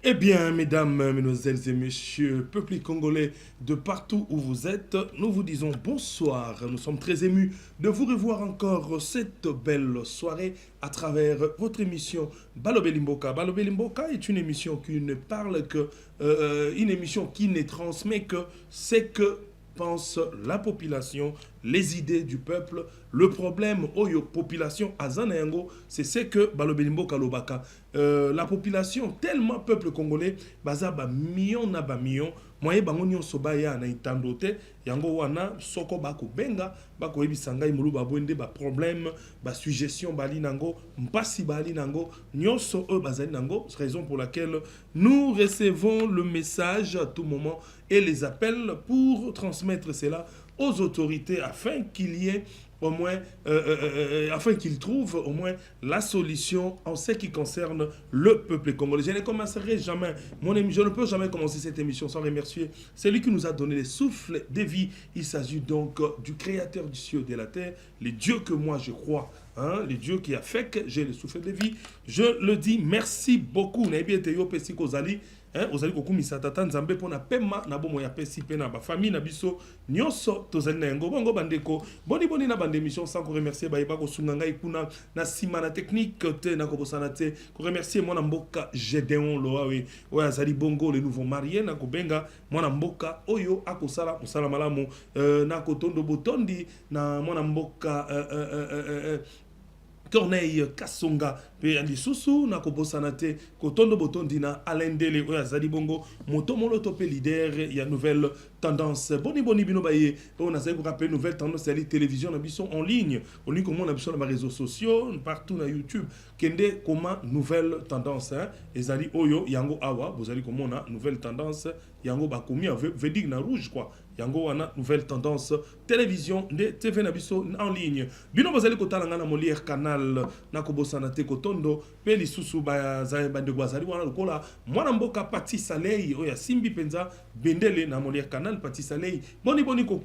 Eh bien, mesdames, mesdemoiselles et messieurs, peuple congolais de partout où vous êtes, nous vous disons bonsoir. Nous sommes très émus de vous revoir encore cette belle soirée à travers votre émission Balobe Limboka. Balobe Limboka est une émission qui ne parle que, une émission qui ne transmet que c'est que pense la population, les idées du peuple, le problème oyo population azanayango, c'est ce que Balobelimbo Kalobaka. La population, tellement peuple congolais, baza ba million na ba million, moye bango nyonso baya na itandote, yango wana soko bako benga, bako ebisanga imulu babwende ba problème, ba suggestion bali nango, mpasi bali nango, nyonso e bazali nango, raison pour laquelle nous recevons le message à tout moment et les appels pour transmettre cela aux autorités afin qu'il y ait au moins, afin qu'ils trouvent au moins la solution en ce qui concerne le peuple congolais. Je ne commencerai jamais, je ne peux jamais commencer cette émission sans remercier celui qui nous a donné les souffles de vie. Il s'agit donc du créateur du ciel et de la terre, les dieux que moi je crois. Hein, les dieux qui a fait que j'ai le souffle de vie. Je le dis merci beaucoup. Hein, ozali kokumisa tata nzambe pona pema na bomo ya pesi pe na ba famille na biso nyonso tozali na yango bongo bandeko boni na bande émission sans ko remercier ba yeba ko sunga ngai kuna na sima na technique te na ko bosana te ko remercier mwana mboka Gedeon Loawe oya azali bongo le nouveau marié na ko benga mwana mboka oyo akosala musala malamu na ko tondo botondi na mwana mboka Corneille Kasonga pe andi susu na kobosana te kotondo botondi na alendele oya zali bongo moto moloto pe leader ya nouvelle tendance boni bino baye on a zali ko rappeler nouvelle tendance ya télévision na biso en ligne comme on a biso na réseaux sociaux partout na YouTube kende comment nouvelle tendance hein ezali oyo yango awa bozali komona nouvelle tendance yango bakomi vedik na rouge quoi yango wana nouvelle tendance télévision de TV na biso en ligne bino bazali kotala ngana Molière canal na kobosana te kotondo pe lisusu bazali bande bazali wana lokola mwana mboka Pati Salei oya simbi penza bendele na Molière canal Pati Salei boni ko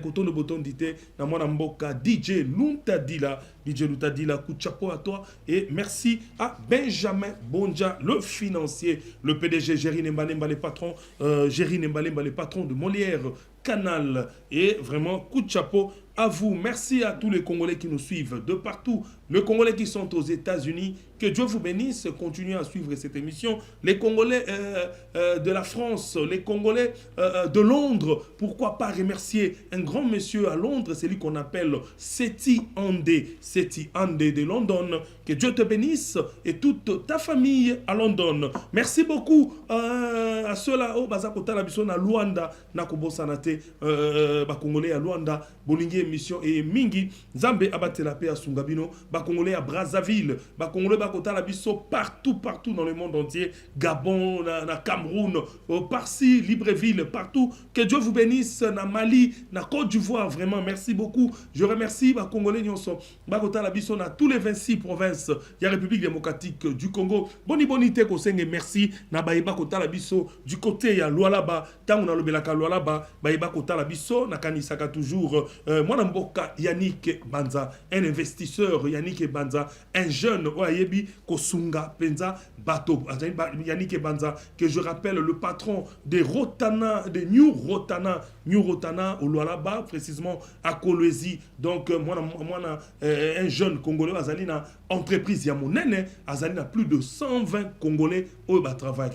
kotondo botondi te na mwana mboka DJ Luntadila coup de chapeau à toi et merci à Benjamin Bonja le financier le PDG Géry Nembalemba le patron Géry Nembalemba le patron de Molière Canal et vraiment coup de chapeau à vous. Merci à tous les Congolais qui nous suivent de partout. Les Congolais qui sont aux États-Unis, que Dieu vous bénisse. Continuez à suivre cette émission. Les Congolais de la France, les Congolais de Londres. Pourquoi pas remercier un grand monsieur à Londres, celui qu'on appelle Seti Ande de London. Que Dieu te bénisse et toute ta famille à London. Merci beaucoup à ceux-là au Bazakota Labisson à Luanda, Nakobo Sanate, Congolais à Luanda, Bolingi émission et Mingi, Zambé Abatela Pe à Sungabino, Congolais à Brazzaville, Congolais Bakota Labisso partout dans le monde entier, Gabon, na Cameroun, par-ci, Libreville, partout. Que Dieu vous bénisse, na Mali, na Côte d'Ivoire, vraiment, merci beaucoup. Je remercie Congolais Nyonso, Bakota Labisso na tous les 26 provinces. Il y a République démocratique du Congo. Bonité Kosenge, merci. Na Baïba Kota Labisso, du côté il y a Lualaba, Tango na Lobelaka Lualaba, Baïba Kota Labisso, na Kanisaka toujours. Mwana mboka Yannick Banza, un investisseur Yannick Banza, un jeune Oyebi Kosunga Penza Bato, Yannick Banza, que je rappelle le patron des Rotana, de New Rotana au Lualaba, précisément à Kolwezi. Donc, un jeune Congolais, Azalina, entreprise Yamonene, Azalina, plus de 120 Congolais, au travail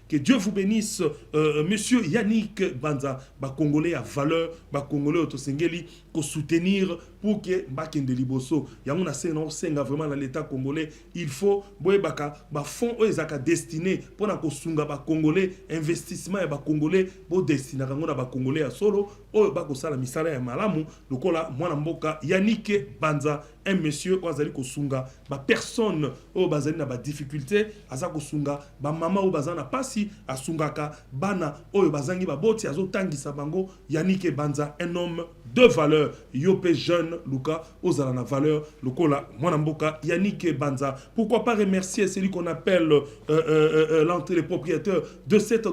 que Dieu vous bénisse, monsieur Yannick Banza, Congolais à valeur, Congolais autosengeli, pour soutenir pour que Bakende Liboso, Yamuna Senga vraiment dans l'état congolais, il faut, Boebaka, fonds Oezaka destiné pour na Kosunga, Congolais, investissement et Congolais, pour destiner à Congolais à solo, o Bakosala Misala et Malamu, le kola, Mwanamboka, Yannick Banza, un monsieur, Oazali Kosunga, personne, au bazali na difficulté, Azako Sunga, maman au bazana pasi, à Sungaka, Bana, o bazangi boti, Azo Tangi Sabango, Yannick Banza, un homme de valeur, Yopé jeune, Luka, Ozalana valeur, Lukola, Mwanamboka, Yannick Banza. Pourquoi pas remercier celui qu'on appelle les propriétaires de cette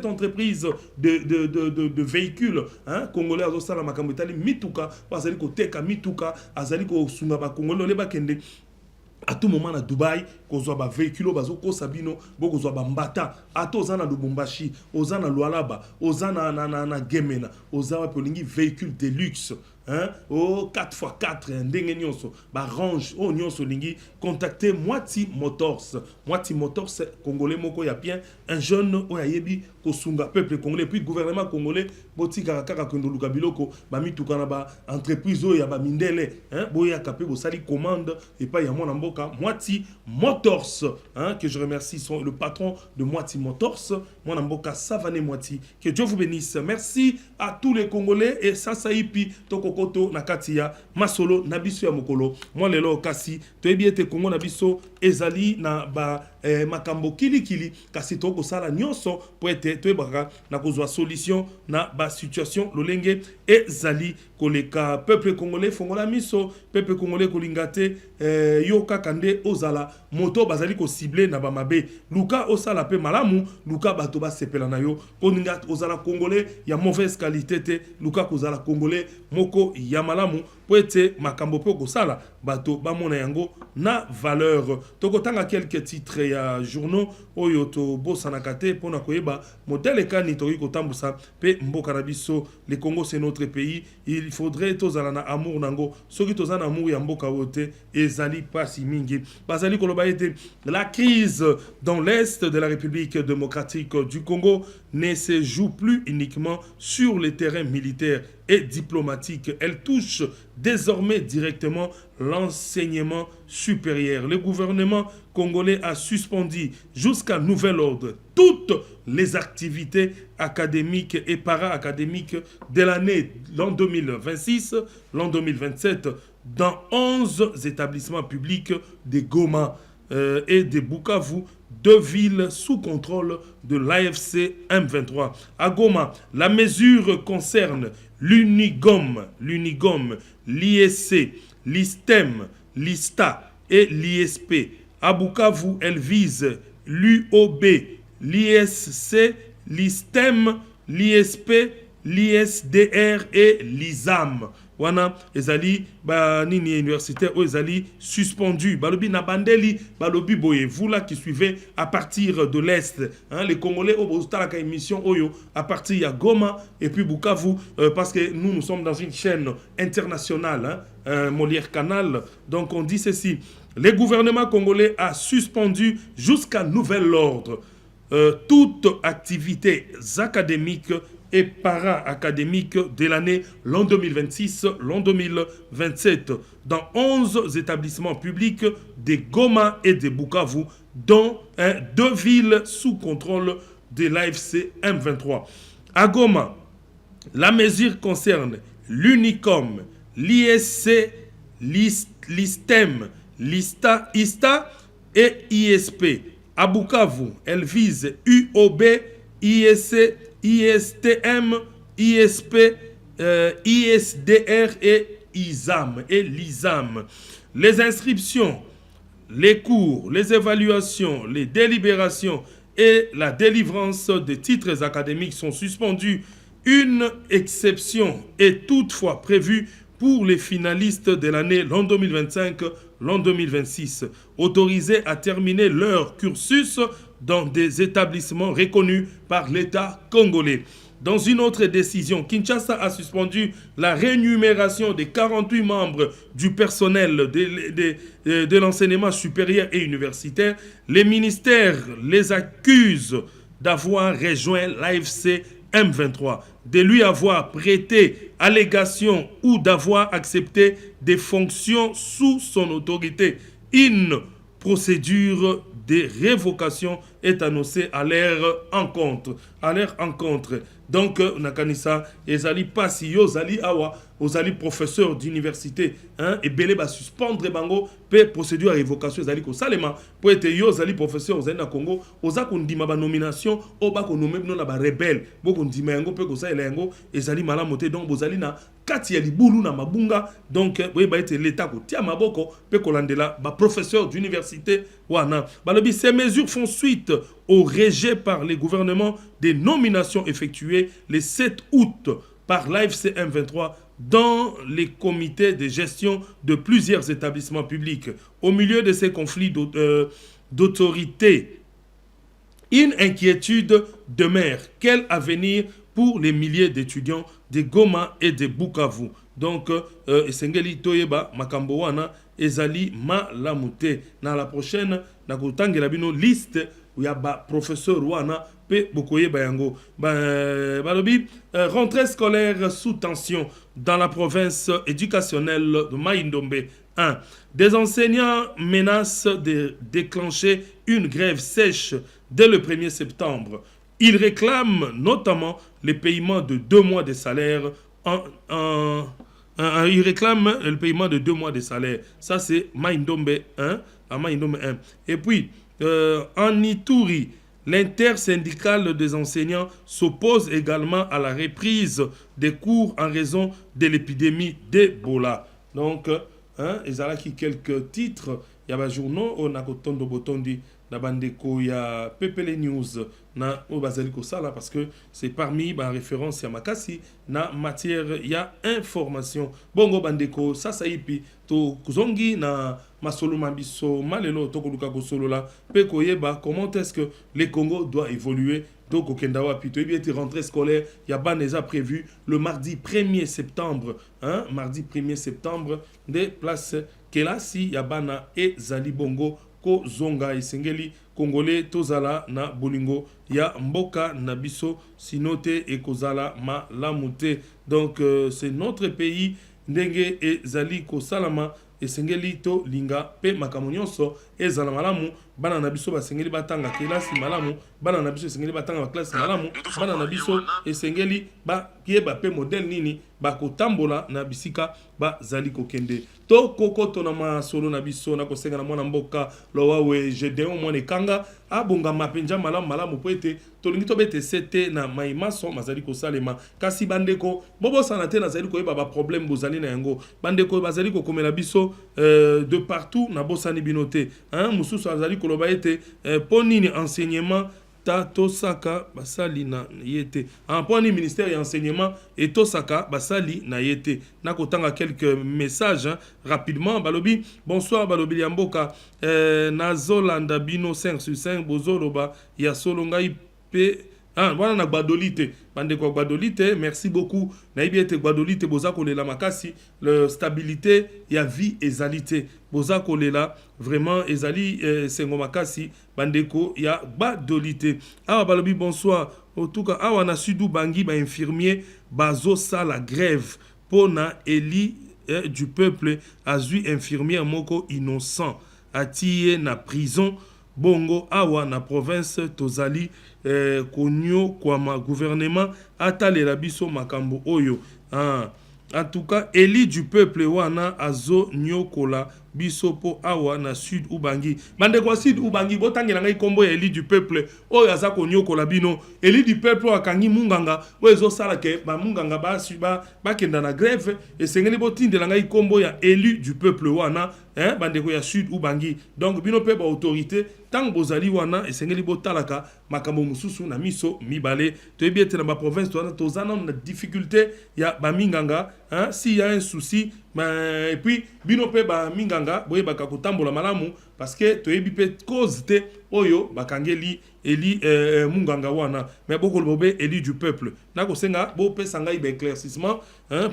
entreprise de véhicules, hein, congolais, Azosala Makamutali, Mituka, Azali Koteka, Mituka, Azali Sunga, Congolais, à tout moment à Dubaï, kozwa ba véhicule bazo ko sabino bo kozwa ba mbata ato ozana Lubumbashi ozana Lualaba ozana na Gemena ozawa polingi véhicule de luxe. Hein? Oh, 4x4, ndenge nyonso, ba range, oh nyonso lingi, contactez Moiti Motors. Moiti Motors, congolais moko ya bien, un jeune oyayebi kosunga peuple congolais, puis gouvernement congolais, boti karakaka kondo luka biloko, ba mituka na ba entreprise ya ba mindele, hein? Boya kapé bo sali commande et pas ya mona mboka, Moiti Motors, hein? Que je remercie le patron de Moiti Motors, mona mboka Savané Moiti. Que Dieu vous bénisse. Merci à tous les Congolais et Sasa Ipi toko koto na katia masolo na biso ya mokolo moi lelo kasi toyebi ete Kongo na biso ezali na ba makambo kili kasi toko sala nyonso po ete toyebaka na kozwa solution na ba situation lolenge ezali koleka peuple congolais fongola miso peuple congolais kolingate yo kakande ozala moto bazali ko cibler na ba mabe luka osala pe malamu luka bato ba sepela na yo koninga ozala congolais ya mauvaise qualité te luka kozala congolais moko ya malamu po ete makambo pe kosala bato bamona yango na valeur tokotanga quelques titres ya journaux oyo to bosanaka te pona koyeba modèle kani toki kotambusa pe mboka na biso. Le Congo c'est notre pays, il faudrait tozala na amour nango soki tozana amour ya mboka wote ezali pasi mingi bazali koloba ete la crise dans l'est de la République démocratique du Congo ne se joue plus uniquement sur les terrains militaires et diplomatiques. Elle touche désormais directement l'enseignement supérieur. Le gouvernement congolais a suspendu jusqu'à nouvel ordre toutes les activités académiques et para-académiques de l'an 2026, l'an 2027 dans 11 établissements publics de Goma et de Bukavu, deux villes sous contrôle de l'AFC M23. À Goma, la mesure concerne l'Unigom, l'ISC, l'ISTEM, l'ISTA et l'ISP. À Bukavu, elle vise l'UOB, l'ISC, l'ISTEM, l'ISP, l'ISDR et l'ISAM. Wana ezali ba nini universitaire o ezali suspendu balobi na bandeli balobi boye vous là qui suivez à partir de l'est, hein, les Congolais au bozutala ka émission oyo à partir ya Goma et puis Bukavu parce que nous sommes dans une chaîne internationale, hein, Molière Canal, donc on dit ceci: le gouvernement congolais a suspendu jusqu'à nouvel ordre toute activité académique et para-académique de l'an 2026, l'an 2027 dans 11 établissements publics de Goma et de Bukavu, dont deux villes sous contrôle de l'AFC M23. À Goma, la mesure concerne l'UNICOM, l'ISC, l'ISTEM, l'ISTA et ISP. À Bukavu, elle vise UOB, ISC, ISTM, ISP, ISDR et ISAM et l'ISAM. Les inscriptions, les cours, les évaluations, les délibérations et la délivrance des titres académiques sont suspendus. Une exception est toutefois prévue pour les finalistes de l'an 2025, l'an 2026, autorisés à terminer leur cursus dans des établissements reconnus par l'État congolais. Dans une autre décision, Kinshasa a suspendu la rémunération des 48 membres du personnel de l'enseignement supérieur et universitaire. Les ministères les accusent d'avoir rejoint l'AFC M23, de lui avoir prêté allégation ou d'avoir accepté des fonctions sous son autorité. Une procédure de révocation est annoncée à leur encontre. Donc, nakanisa, ezali pasi yo zali awa, ozali professeur d'université, hein, et belé ba suspendre bango, pe procédure à révocation ezali ko salema, po ete yo zali professeur ozali na Congo, oza kondima ba nomination, o ba ko nomé na ba rebelle, bo kondima yango pe ko sa yango, ezali malamote, donc bozali na kati ya libulu na mabunga, donc oui ba ete l'état ko tia maboko pe ko landela ba professeur d'université wana. Balobi, ces mesures font suite au rejet par les gouvernements des nominations effectuées le 7 août par l'AFC M23 dans les comités de gestion de plusieurs établissements publics. Au milieu de ces conflits d'autorité. Une inquiétude demeure. Quel avenir pour les milliers d'étudiants de Goma et de Bukavu? Donc, Esengeli Toyeba, Makambo wana, Ezali Malamute. Dans la prochaine, nakotangela bino liste où il y a professeur wana pe bokoye bayango. Balobi, rentrée scolaire sous tension dans la province éducationnelle de Mai-Ndombe. 1. Des enseignants menacent de déclencher une grève sèche dès le 1er septembre. Ils réclament notamment le paiement de 2 mois de salaire ils réclament le paiement de 2 mois de salaire. Ça, c'est Mai-Ndombe 1. À Mai-Ndombe 1. Et puis, en Ituri, l'intersyndicale des enseignants s'oppose également à la reprise des cours en raison de l'épidémie d'Ebola. Donc, ils ont quelques titres. Il y a des journaux, on a Kotondo Botondi, na bandeko ya Pepele News na Obazaliko Sala parce que c'est parmi les références à Makasi na matière ya information. Bongo bandeko sasa ipi to kuzongi na masolo mabiso malelo to koluka ko solo la pe koyeba comment est-ce que le Congo doit évoluer. Donc, au Kendawa, puis il y a rentrée scolaire, il y a Baneza prévu le mardi 1er septembre. Mardi 1er septembre, des places Kelasi, il y a Bana et Zali Bongo, Ko Zonga et Sengeli, Congolais, Tozala, na Bolingo, il y a Mboka, Nabiso, Sinote et Kozala, Ma Lamute. Donc, c'est notre pays, Ndenge et Zali Kosalama. Esengeli to linga pe makamonyoso ezala malamu bana na biso basengeli batanga kelasi malamu bana na biso esengeli batanga classe malamu bana na biso esengeli ba kieba pe modèle nini bakotambola na bisika bazali kokende to kokoto na masolo na biso na kosenga na mwana mboka lowawe Gedeon mwana kanga abonga mapenja malamu po ete tolingi tobete sete na maimaso mazali kosalema kasi bandeko bobosana te nazali koyeba ba problème bozali na yango bandeko bazali kokomela biso de partout na bosani binote mususu azali koloba ete ponini enseignement ta tosaka basali na yete poni ministère ya enseignement et tosaka basali na yete na kotanga quelques messages rapidement balobi bonsoir balobi ya mboka nazolanda bino 5 sur 5 bozoloba ya solongai pe voilà na Guadolite bande ko Guadolite merci beaucoup na ibiete Guadolite boza kolela makasi le stabilité ya vie ezalité boza kolela vraiment ezali sengo makasi bande ko ya Guadolite awa balobi bonsoir en tout cas awa na Sudou Bangi ba infirmier bazo sala grève pona Eli du peuple azui infirmière moko innocent atiye na prison bongo awa na province tozali konyo kwa ma gouvernement atalela biso makambo oyo en tout cas Eli du peuple wana azo nyokola biso po awa na Sud Ubangi bande kwa Sud Ubangi botangela ngai kombo ya Eli du peuple oyo aza konyokola bino Eli du peuple akangi munganga oyo sala ke ba munganga ba kenda na grève esengeli botindela ngai kombo ya Eli du peuple wana bande ko ya Sud Ubangi donc bino pe ba autorité tant bozali wana esengeli botalaka makambo mususu na miso mibale toyebiete na ba province tozana na difficulté ya ba minganga s'il y a un souci et puis bino pe ba minganga boye baka kotambola malamu parce que toyebi pe cause te oyo bakangeli Eli munganga wana mais boko lobe Eli du peuple na kosenga bo pe sangai ba éclaircissement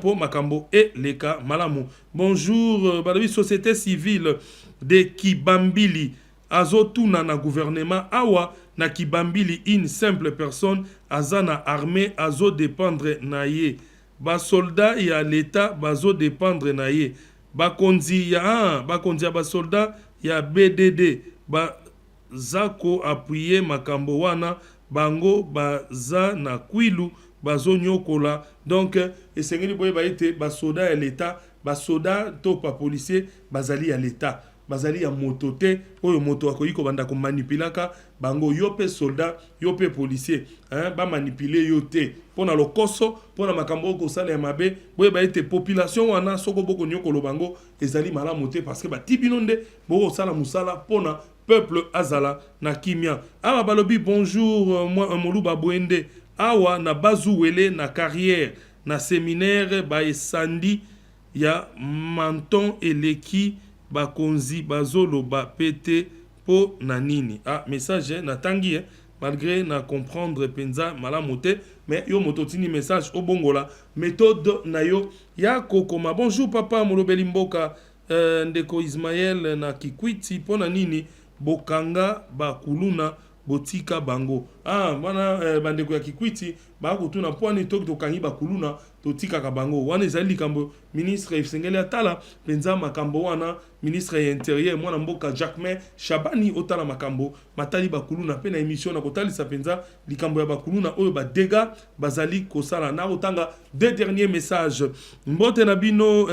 pour makambo et leka malamu bonjour balobi société civile de Kibambili azotuna na gouvernement awa na Kibambili une simple personne azana armée azo dépendre na ye ba soldat ya l'état bazo dépendre na ye bakonzi ya ba soldat ya BDD ba zako appuyer makambo wana bango baza na kwilu bazo nyokola donc esengeli boye ba ete ba soldat ya l'état ba soldat to pa policier bazali ya l'état bazali ya moto te oyo moto akoyi ko banda ko manipulaka bango yo pe soldat yo pe policier ba manipuler yo te pona lokoso pona makambo ko sala ya mabe boye ba ete population wana soko boko nyokolo bango ezali malamu te parce que ba tibinonde boko sala musala pona peuple azala na kimia awa balobi bonjour moi moluba boende awa na bazuwele na carrière na séminaire ba esandi ya Menton eleki bakonzi bazolo ba pete po na nini. Ah, message na tangi malgré na comprendre penza malamote mais yo mototini message au bongola méthode na yo ya kokoma. Bonjour papa molobeli mboka ndeko Ismaël na Kikwiti pona nini bokanga bakuluna botika bango. Ah wana bandeko ya Kikwiti ba kutuna pwani tok tokangi bakuluna totika ka bango. Wana ezali kambo ministre Efsengeli atala penza makambo wana ministre ya intérieur mwana mboka Jacquemain Chabani otala makambo matali bakuluna pe na émission na kotalisa penza likambo ya bakuluna oyo ba dega bazali kosala na otanga deux derniers messages. Mbote na bino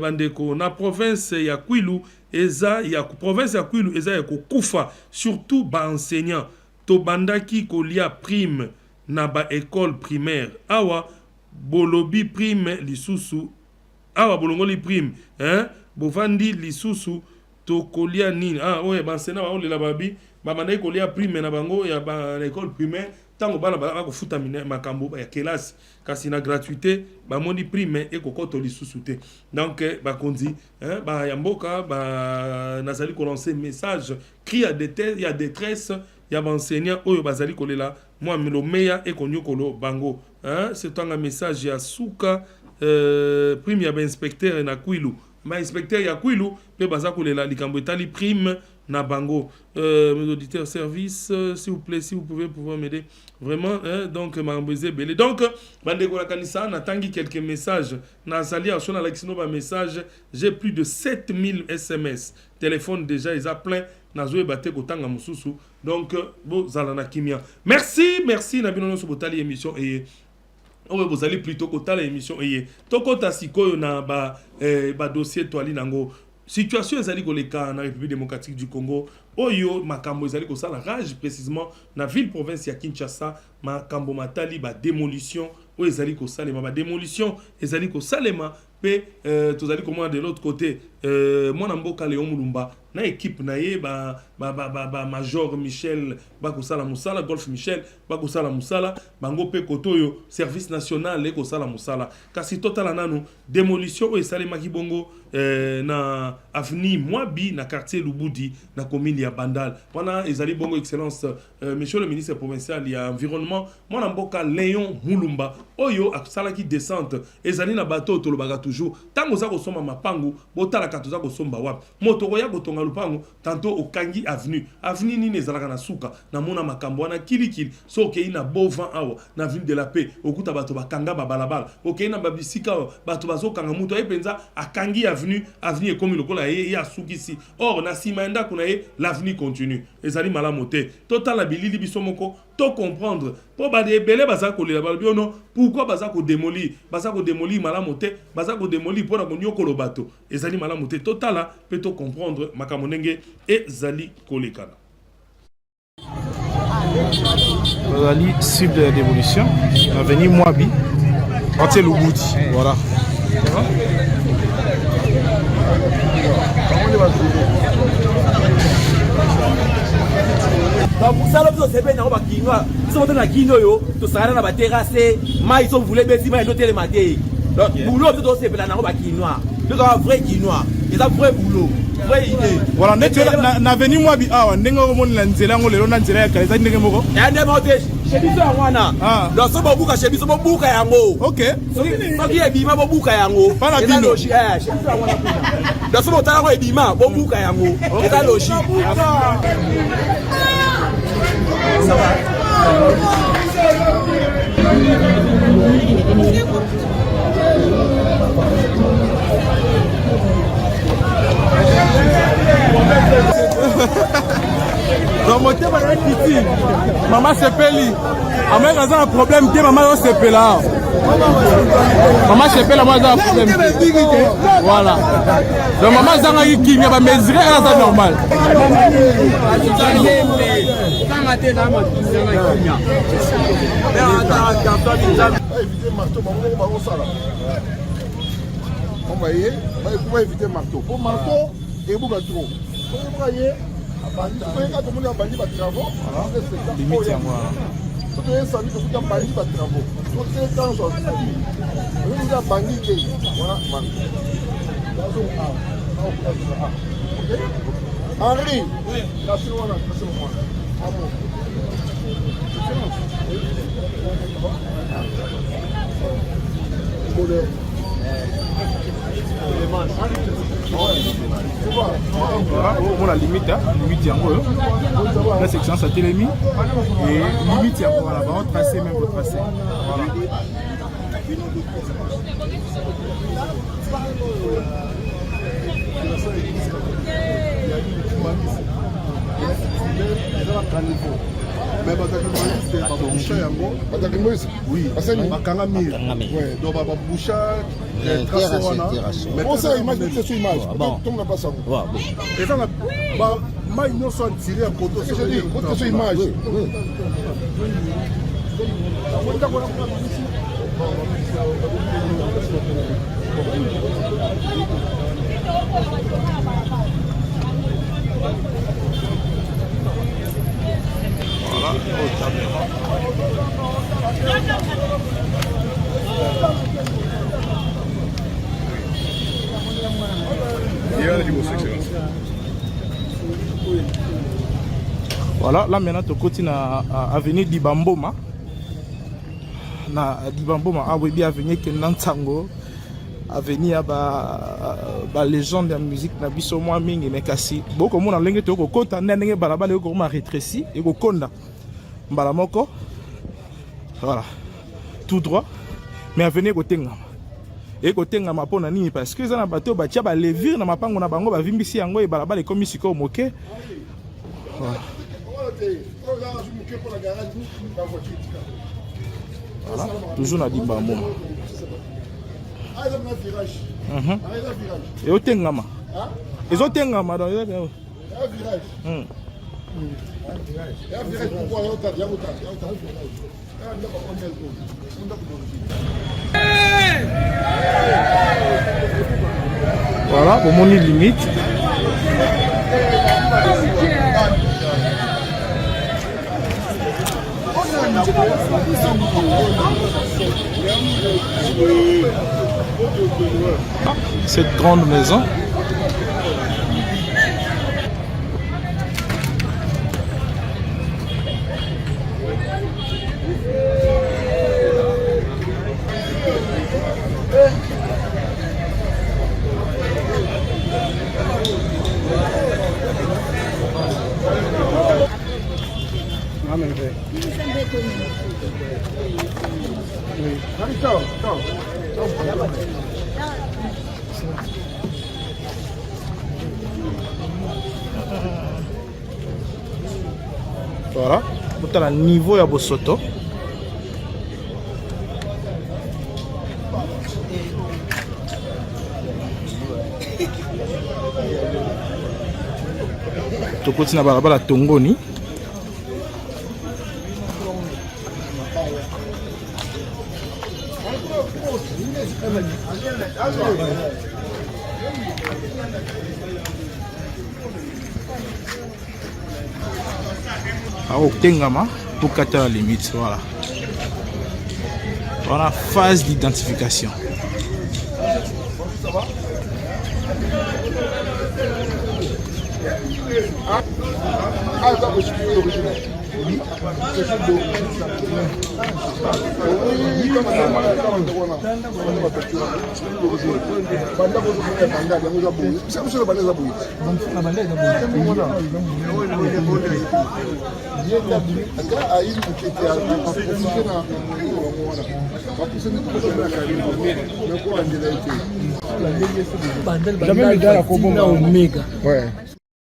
bandeko na province ya Kwilu eza ya province ya Kwilu eza ya kokufa surtout ba enseignant to bandaki kolia prime na ba école primaire awa bolobi prime lisusu awa bolongoli prime bovandi lisusu to kolia nini oye ba enseignant ba olela babi ba bandaki kolia prime na bango ya ba école primaire tango bana ba ko futa makambo ya kelasi kasi na gratuité ba moni prime e kokoto lisusu te. Donc ba kondi ba ya mboka ba nazali ko lancer message cri à détresse ya ba enseignant oyo bazali kolela moi melomeya e konyokolo bango c'est un message ya suka prime ya ba inspecteur na Kwilu ma inspecteur ya Kwilu pe baza kolela likambo etali prime na bango. Mes auditeurs service s'il vous plaît si vous pouvez pouvoir m'aider vraiment donc m'embêter belé donc bandeko la kanisa natangi quelques messages na zali a sona Alexino ba message j'ai plus de 7000 SMS téléphone déjà ils a plein na zoe baté ko tanga mususu donc bo zala na kimia merci na bino so botali émission et on vous allez plutôt kotala émission et tokota sikoyo na ba dossier toali nango situation ezali koleka na République démocratique du Congo oyo makambo ezali kosala rage précisément na ville province ya Kinshasa makambo matali ba démolition oyo ezali kosalema ba démolition ezali kosalema pe tozali komona de l'autre côté mwana mboka Léon Mulumba na équipe na ye ba major Michel bakosala musala Golf Michel bakosala musala bango pe kotoyo service national e kosala musala kasi totala nanu démolition oyo esalemaki bongo na avenue Mwabi na quartier Lubudi na commune ya Bandal wana ezali bongo excellence monsieur le ministre provincial ya environnement mwana mboka Léon Mulumba oyo asalaki descente ezali na bateau tolobaka toujours tango za kosoma mapangu botala katuza kosomba wapi moto koya kotonga lupango tanto okangi avenue nini ezalaka na suka na mona makambo wana kilikili so okei na Bovan awa na ville de la paix okuta bato bakanga babalabala okei na babisika bato bazokanga muto epenza akangi avenue ekomi lokola ye ya sukisi or na sima enda kuna ye l'avenue continue ezali malamu te total bilili biso moko to comprendre po ba de belé baza ko lela balbiono pourquoi baza ko démolir malamu te baza ko démolir pour na konyokolo bato ezali malamu te totala pe to comprendre makamonenge ezali kolekana bazali cible de démolition avenue Mwabi quartier Lubudi voilà donc ça nous c'est bien na ba kinwa so na kino yo to sara na ba terrasse mai so voulez besi mai no tele maté donc boulot to c'est bien na ba kinwa to un vrai kinwa c'est un vrai boulot vraie idée voilà na avenue Mwabi awa ndengo mo na nzela ngo lelo na nzela ya kaleza ndenge moko ya ndemo te chebiso ya wana donc so bobuka chebiso bobuka yango OK so ki ebima bobuka yango pana bino chebiso ya wana donc so botala ngo ebima bobuka yango eza logique ça va donc motema na kiti mama sepeli amwe kaza problème te mama yo sepela mama sepela moi za problème voilà donc mama zanga kinya ba mesurer là ça normal on va éviter marteau pour marteau et beaucoup trop vous voyez quand tout le monde a banni les travaux limite à moi tout le monde a banni les travaux tout le temps on a banni voilà Henri, cassez-moi. On a limite yango la section ça télémi et limite yango voilà va tracer même le tracé voilà. Mais oui, donc bouchage, mais on sait image c'est sur image. On n'a pas ça. Et ça bah ils sont tirés en photo sur image. Voilà, voilà, là maintenant tu continues à avenue Dibamboma. Na Dibamboma, ah oui, bien avenue que Nantango, avenue à ba légende de la musique na biso moi mingi mais kasi beaucoup mon alenge to ko kota ndenge balabala ko ma rétréci et ko konda mbala moko voilà tout droit mais avenue ko tenga et ko tenga mapona nini parce que ça na bateau ba tia ba levir na mapango na bango ba vimbisi yango e balabala komi siko moke voilà. Voilà, toujours na Dibamboma. Et au Tengama. Ils ont Tengama dans le virage. Voilà, pour mon limite. Cette grande maison. Voilà, pour le niveau ya Bosoto. Tu continues à balabala Tongoni. Au Tengama pour capter la limite, voilà. Voilà, phase d'identification.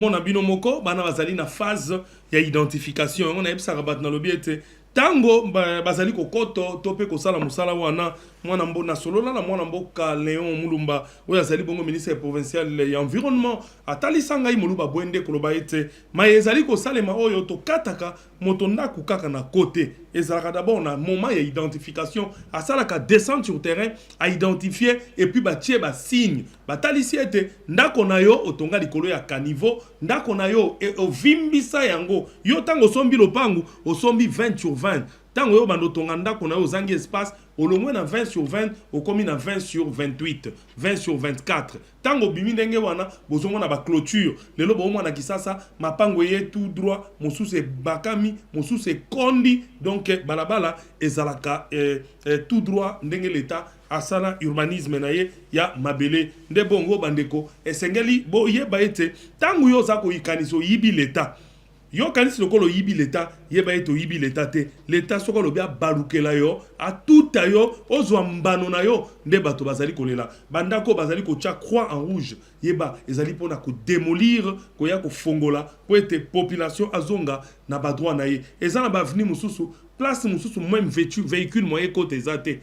Mon abino moko bana bazali na phase ya identification on a ebisaka bat na lobi ete tango bazali kokoto to pe kosala musala wana mwana mbona solola na mwana mboka Léon Mulumba oyo azali bongo ministre provincial ya environnement atalisanga ngai moluba bwende koloba ete ma ezali kosalema oyo to kataka moto ndaku kaka na côté ezalaka d'abord na moment ya identification asalaka descendre sur terrain à identifier et puis batie ba signe batalisi ete ndako na yo otonga likolo ya caniveau ndako na yo ovimbisa yango yo tango sombi lopangu osombi 20 sur 20 tango yo bando tonga ndako na yo zangi espace olongwe na 20 sur 20 okomi na 20 sur 28 20 sur 24 tango bimi ndenge wana bozomona ba clôture lelo bomona kisasa mapango ye tout droit mosusu bakami mosusu kondi donc balabala ezalaka tout droit ndenge l'état asala urbanisme na ye ya mabele nde bongo bandeko esengeli bo yeba ete tango yo zako ikaniso yibi l'état yo kanisi lokolo yibi l'état yeba ete yibi l'état te l'état sokolo bia balukela yo a tout yo ozwa mbano na yo nde bato bazali kolela bandako bazali ko tia croix en rouge yeba ezali pona ko démolir ko ya ko fongola po ete population azonga na ba droit na ye ezana ba vini mususu place mususu même véhicule moyen côté ezate.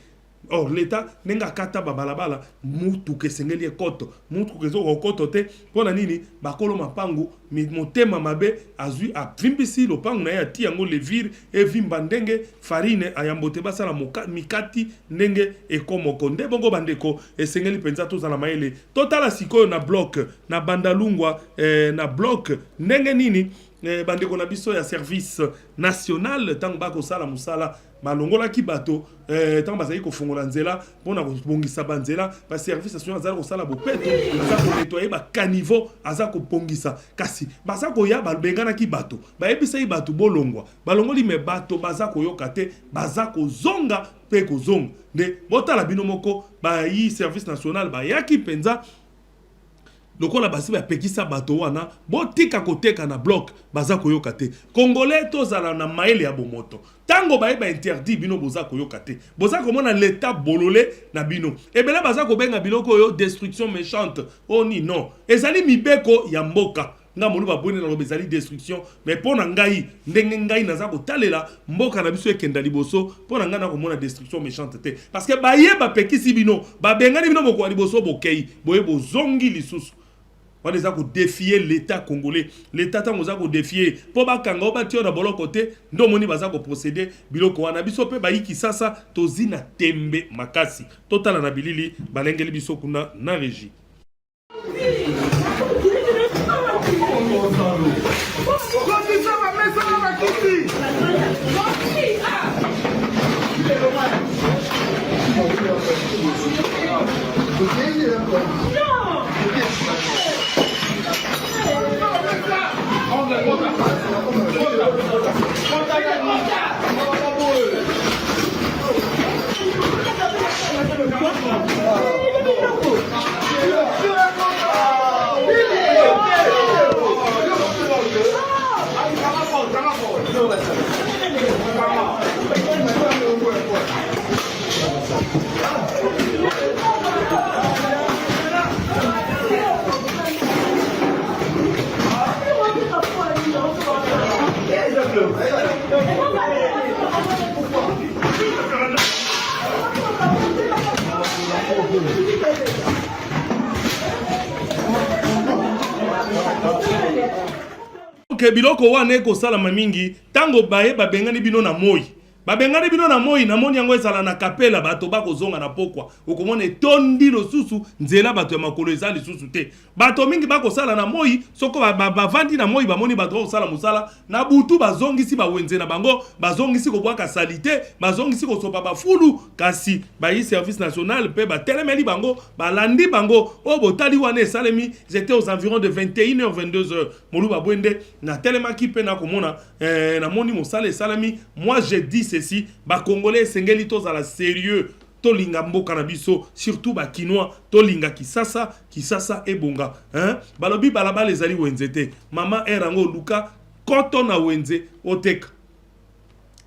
Or l'état nenga kata babalabala mutu kesengeli ekoto mutu kezo okoto te pona nini bakolo mapangu motema mabe azui a vimbisi lopangu na ya ti yango levire e vimba ndenge farine ayambote basala mikati ndenge ekomoko nde bongo bandeko esengeli penza to zala maele totala sikoyo na bloc na bandalungwa na bloc ndenge nini bandeko na biso ya service national tango bako sala musala malongola ki bato tango bazali ko fongola nzela pona ko bongisa banzela ba service national azali ko sala bopeto aza ko nettoyer ba caniveau aza ko bongisa kasi baza ko ya balbengana ki bato ba ebisa yi bato bolongwa balongoli me bato baza ko yoka te baza ko zonga pe ko zonga nde botala bino moko ba yi service national ba yaki penza lokola basi ba pekisa bato wana botika koteka na bloc baza koyoka te congolais tozala na maele ya bomoto tango ba interdit bino boza koyoka te boza komona l'état bololé na bino ebele baza kobenga biloko yo destruction méchante oni non ezali mibeko ya mboka nga molu ba boni na bezali destruction mais pona ngai ndenge ngai naza kotalela mboka na biso ekenda liboso pona nga na komona destruction méchante te parce que ba yeba pekisi bino ba bengani bino boko liboso bokei boye bozongi lisusu. On les a défier l'état congolais. L'état tango za ko défier. Po ba kanga ba tio na bolo côté, ndo moni baza ko procéder biloko wana biso pe ba yiki sasa tozina tembe makasi. Total na bilili balengeli biso kuna na régie. Ok, biloko wane ko sala mamingi tango baye babengani bino na moi. Babengani bino na moi na moni yango ezala na kapela bato bako zonga na pokwa. Okomone tondi losusu nzela bato ya makolo ezali susu te. Bato mingi bako sala na moi soko bavandi na moi bamoni bato ko sala musala na butu bazongisi ba wenze na bango bazongisi ko bwaka salite bazongisi ko sopa bafulu kasi ba yi service national pe ba telemeli bango balandi bango o botali wane salemi j'étais aux environs de 21h 22h molu babwende na telemaki pe na komona na moni mosala salami moi j'ai dit ceci ba congolais sengeli tozala sérieux tolinga mboka na biso surtout ba kinois tolinga kisasa ebonga hein balobi balabala ezali wenzete mama erango luka koto na wenze oteka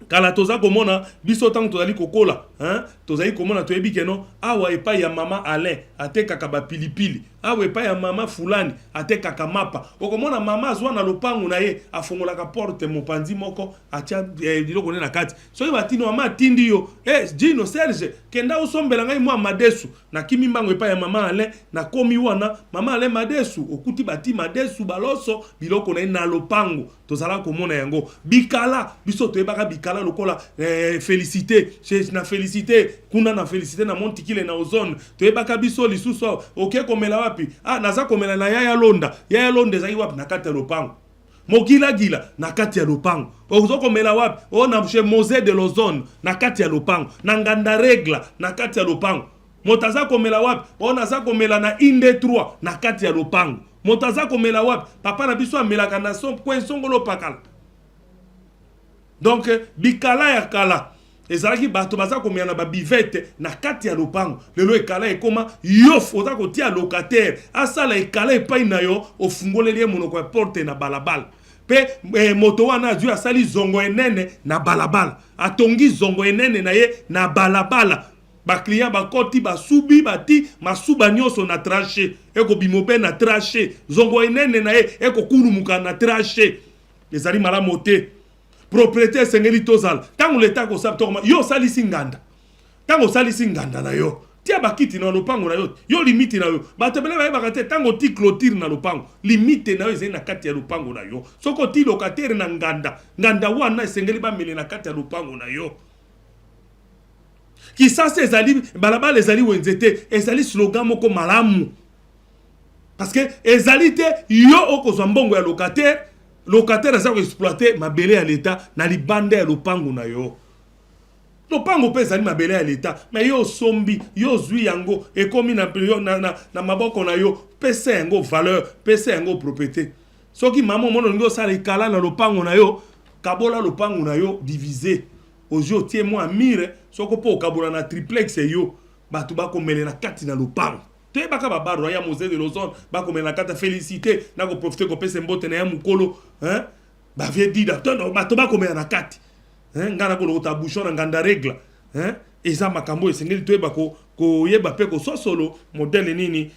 kala toza komona biso tango tozali kokola hein tozali komona toyebi keno awa epa ya mama Alain atekaka ba pilipili awa epa ya mama fulani atekaka mapa okomona mama azwa na lopango na ye afongolaka porte mopanzi moko atia biloko ne na kati soki batino mama atindi yo Gino Serge kenda osombela ngai mwa madesu na kimi mbango epa ya mama Alain na komi wana mama Alain madesu okuti bati madesu baloso biloko na lopango tozala komona yango bikala biso toyebaka bikala lokola félicité na félicité kuna na félicité na montikile na ozone toyebaka biso lisusu oke komela wapi naza komela na yaya londa ezali wapi na kati ya lopango Mogila gila na kati ya lopango. Ozoko mela wapi? O na chez Mosée de l'Ozone na kati ya lopango. Na nganda regla na kati ya lopango. Motaza komela wapi? O naza komela na inde 3 na kati ya lopango. Motaza komela wapi? Papa na biso amelaka na son kwen songolo pakala. Donc bikala ya kala ezalaki bato baza komela na babivete na kati ya lopango. Lelo ekala ekoma yof oza kotia locataire asala ekala epai na yo ofungoleli monoko ya porte na balabala. Pe moto wana azwi asali zongo enene na balabala. Atongi zongo enene na ye na balabala. Ba client ba koti ba subi bati masuba nyonso na traché eko bimobe na traché zongo enene na ye eko kulumuka na traché ezali malamu te. Propriétaire sengeli tozal tango leta ko sab tokoma yo salisi nganda tango salisi nganda na yo tia bakiti na lopango na yo limite na yo batebele ba bakate tango ti clôture na lopango limite na yo ezali na kati ya lopango na yo soko ti locataire na nganda wana sengeli ba mele na kati ya lopango na yo ki sasa ezali balabala ezali wenzete ezali slogan moko malamu parce que ezali te yo okozwa mbongo ya locataire aza ko exploiter mabele ya l'État na libanda ya lopango na yo. Lopango pe ezali mabele ya l'État, mais yo sombi, yo zui yango ekomi na maboko na yo, pesa yango valeur, pesa yango propriété. Soki maman mono ngo sala ikala na lopango na yo, kabola lopango na yo divisé. Ojo tie mo amire, soko po kabola na triplex yo, batu ba komele na kati na lopango. Te baka babaro ya Mosée de l'Ozone ba komele na kata félicité na ko profiter ko pesa mbote na ya mukolo, hein? Ba vie dida, tono batu ba komele na kati. Hein? Ngana ko lota bouchon na nganda règle, hein? Eza makambo esengeli to yeba ko yeba pe ko sosolo modèle nini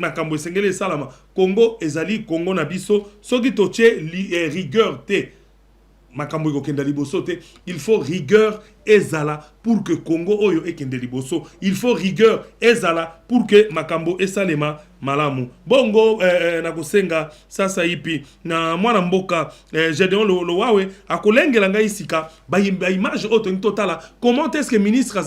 makambo esengeli salama. Congo ezali Congo na biso, soki toche rigueur te. Makambo kenda liboso te, il faut rigueur ezala pour que Congo oyo ekende liboso. Il faut rigueur ezala pour que makambo esalema malamu. Bongo na kosenga sasa ipi na mwana mboka Gédéon Lowawe akolengela ngai sika ba image auto totala. Comment est-ce que ministre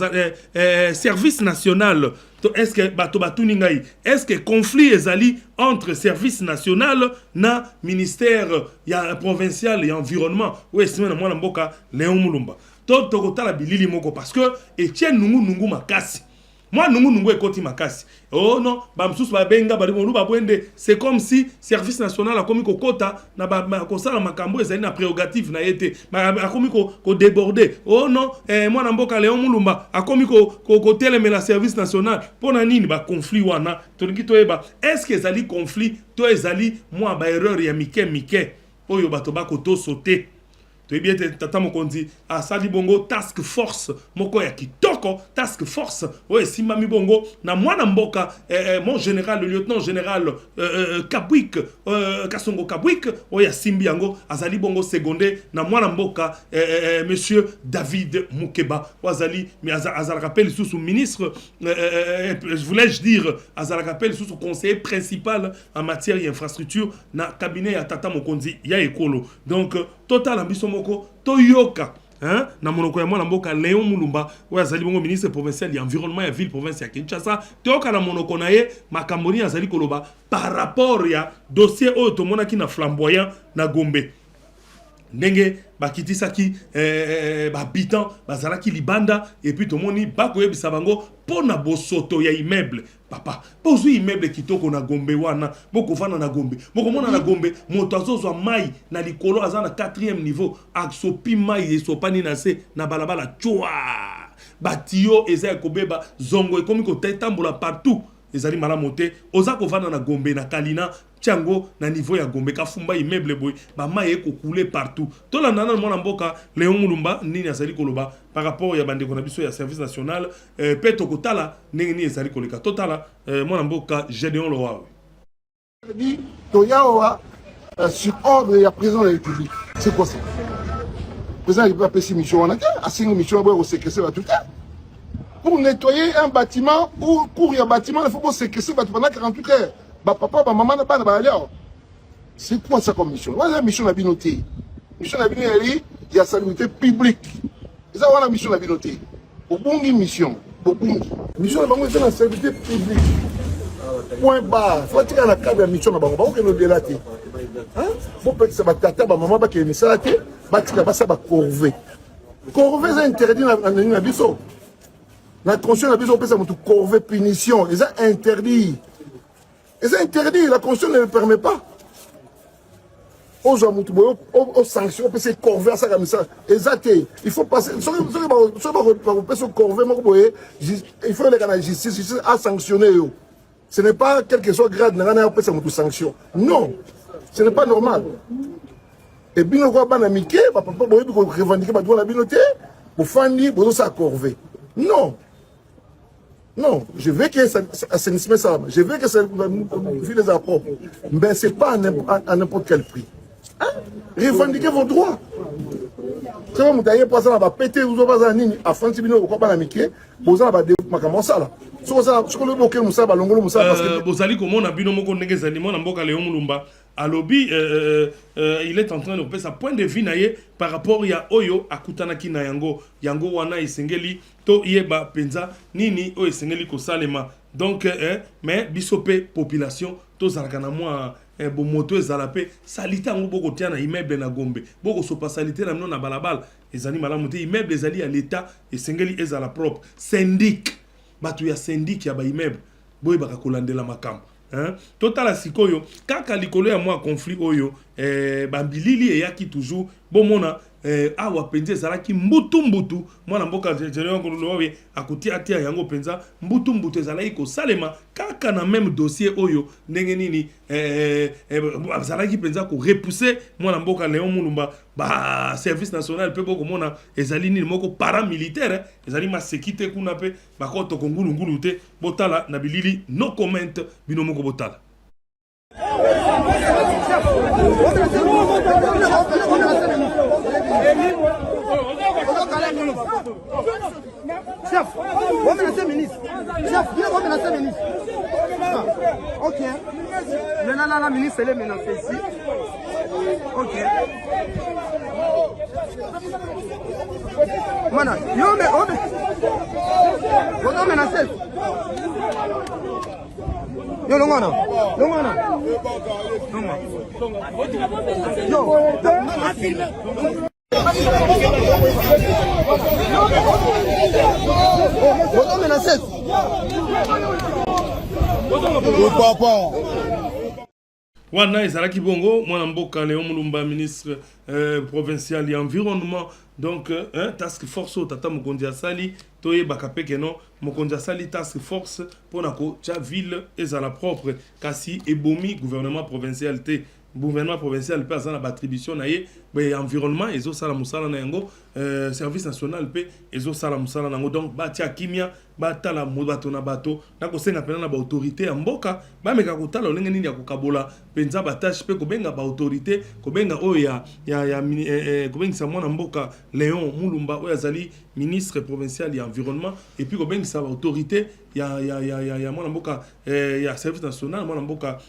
service national est-ce que bato batuni ngai est-ce que conflit ezali entre service national na ministère ya provincial et environnement ou est-ce que mwana mboka Léon Mulumba tokotala bilili moko parce que Etienne nungu makasi moi nungu ekoti makasi oh non bamsusu babenga balibonu babwende c'est comme si service national akomi kokota na kosala makambo ezali na prérogative na yete akomi ko déborder oh non mwana mboka Léon Mulumba akomi ko telemela service national pona nini ba conflit wana tolingi toyeba est-ce que ezali conflit to ezali moi ba erreur ya mike oyo bato ba koto sauter. Tu bien tata mokonzi asali bongo task force moko ya kitoko task force ouais simami bongo na mwana mboka mon général le lieutenant général Kabwik Kasongo Kabwik ouais ya simbi yango asali bongo secondé na mwana mboka monsieur David Mukeba wazali mais azal rappelle sous ministre voulais-je dire azal rappelle sous conseiller principal en matière d'infrastructure na cabinet ya tata mokonzi ya ekolo donc total ambition moko toyoka hein na monoko ya mwana mboka Léon Mulumba oyo azali bongo ministre provincial ya environnement ya ville province ya Kinshasa toyoka na monoko na ye makamboni azali koloba par rapport ya dossier oyo tomonaki na flamboyant na Gombe ndenge bakitisaki habitant bazalaki libanda et puis tomoni bakoyebisa bango pona bosoto ya immeuble papa pozwi immeuble kitoko na Gombe wana bokovana na Gombe bokomona na Gombe moto azozwa mai na likolo aza na 4e niveau aksopi mai esopani na se na balabala chwa batio eza kobeba zongo ekomi ko tambola partout ezali malamu te oza kovana na Gombe na Kalina tiango na niveau ya Gombe kafumba immeuble boy ba mai ekokule partout tolanda na mwana mboka Léon Mulumba nini azali koloba par rapport ya bandeko na biso ya service national peto kotala nini ezali koleka totala mwana mboka Gédéon Lowawe dit toyawa sur ordre ya président de la République c'est quoi ça président il peut passer mission on a assigné mission au séquestrer tout ça pour nettoyer un bâtiment ou pour un bâtiment il faut pas séquestrer pendant 48 heures. Bah papa, bah maman n'a pas de c'est quoi ça comme mission? Voilà la mission de la binoté. Mission de la binoté, il y a salubrité publique. C'est ça la mission de la binoté. Au bon mission. Au bon. Mission de la binoté, c'est la salubrité publique. point barre faut tika na cadre ya mission na bango bakokende odela te bopekisa batata bamama bakende misala te batika basa bacorve corve eza interdit na biso na constitution na biso opesa motu corve punition eza interdit la constitution ne le permet pas ozwa mutu boyo o sanction opesa corve asaka misala eza te il faut passer soki bakopesa corve moko boye il faut eleka na justice a sanctionné yo. Ce n'est pas quel que soit grade na opesa mutu sanction non ce n'est pas normal et bino kwa bana mike papa boye biko revendiquer ba droit na bino te bofandi bozo sa corve non je veux que ça assainissement ça je veux que ça vie les propre mais c'est pas à n'importe quel prix. Revendiquez vos droits. C'est comme vous avez pas ça, va péter, vous avez pas nini. À France, vous avez pas miqué, vous avez pas comment ça là. Sur ça, sur le bloqué, vous savez, l'ongolo, vous savez parce que. Vous allez comment on a bino moko nege zanimo na mboka Léon Mulumba. À lobby, il est en train de faire sa point de vue naie par rapport à Oyo akutanaki na yango wana isengeli to yeba penza nini o isengeli ko salema. Donc mais bisope population to zalaka na moi bo moto ezalape salita ngo boko tia na immeuble na Gombe boko so pas salite na na balabala ezali malamu te immeuble ezali à l'état esengeli ezala propre syndic batu ya syndic ya ba immeuble boy baka kolandela makambo totala sikoyo kaka likolo ya moi conflit oyo bambilili eyaki toujours bomona awa penza ezalaki mbutu mwana mboka Général Ngololowe akuti atia yango penza mbutu ezalaki kosalema kaka na même dossier oyo ndenge nini ezalaki penza ko repousser mwana mboka Léon Mulumba ba service national pe boko mona ezali nini moko paramilitaire ezali ma sécurité kuna pe bakoto kongulungulu te botala na bilili no comment bino moko botala. Chef, on menace ministre. Chef, on menace ministre. Ok. Maintenant, la ministre, elle est menacée ici. Ok. Maintenant, on menace. Yo, Longana. Wana ezalaki bongo mwana mboka Léon Mulumba ministre provincial ya environnement donc task force tata mokonzi asali toye bakapeke no mokonzi asali task force pona ko cha ville ezala propre kasi ebomi gouvernement provincial te gouvernement provincial peut avoir l'attribution naie mais environnement ezo sala musala na yango service national pe ezo sala musala nango donc batia kimia batala mobato na bato nako senga pena na ba autorité ya mboka ba meka kotala olenge nini ya kokabola penza batache pe kobenga ba autorité kobenga oya ya kobenga sa mwana mboka Léon Mulumba oya zali ministre provincial ya environnement et puis kobenga sa autorité ya mwana mboka ya service national mwana mboka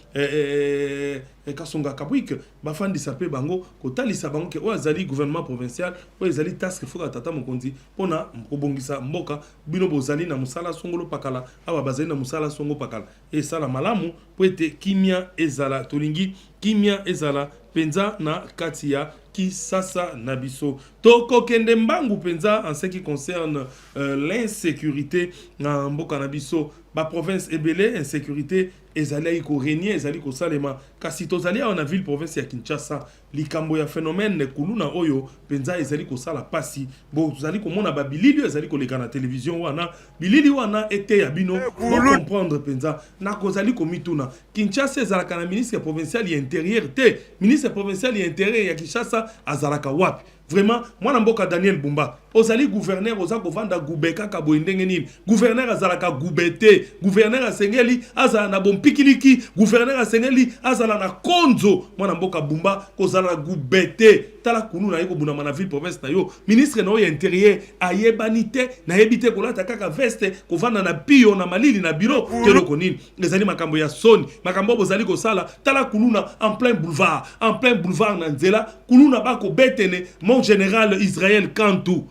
kasonga kabwik bafandi sape bango kotalisa bango ke oya zali gouvernement provincial oya zali task force tata mokonzi pona kobongisa mboka bino bozali na musala songolo pakala awa bazali na musala songo pakala et sala malamu po ete kimia ezala tolingi kimia ezala penza na katia Kisasa Nabiso. Toko kende mbangu penza en ce qui concerne l'insécurité na mboka Nabiso. Ba province ebele insécurité ezali ko régner ezali ko salema kasi tozali on a ville province ya Kinshasa likambo ya phénomène kuluna oyo penza ezali ko sala pasi bo tozali ko mona ba bilili ezali ko leka na télévision wana bilili wana ete ya bino pour comprendre penza na kozali ko mituna Kinshasa ezalaka na ministre provincial ya intérieur te ministre provincial ya intérieur ya Kinshasa azalaka wapi vraiment mwana mboka Daniel Bumba ozali gouverneur ozako vanda gubeka ka boindenge nini gouverneur azalaka gubete gouverneur asengeli azala na bompikiliki gouverneur asengeli azala na konzo mwana mboka Bumba kozala gubete tala kunu na yeko buna na ville province na yo ministre na yo intérieur ayebanite na yebite kolata kaka veste kovanda na pio na malili na bureau telo konini ezali makambo ya soni makambo bozali ko sala tala kuluna en plein boulevard na nzela kuluna bako betene mon général Israël Kantou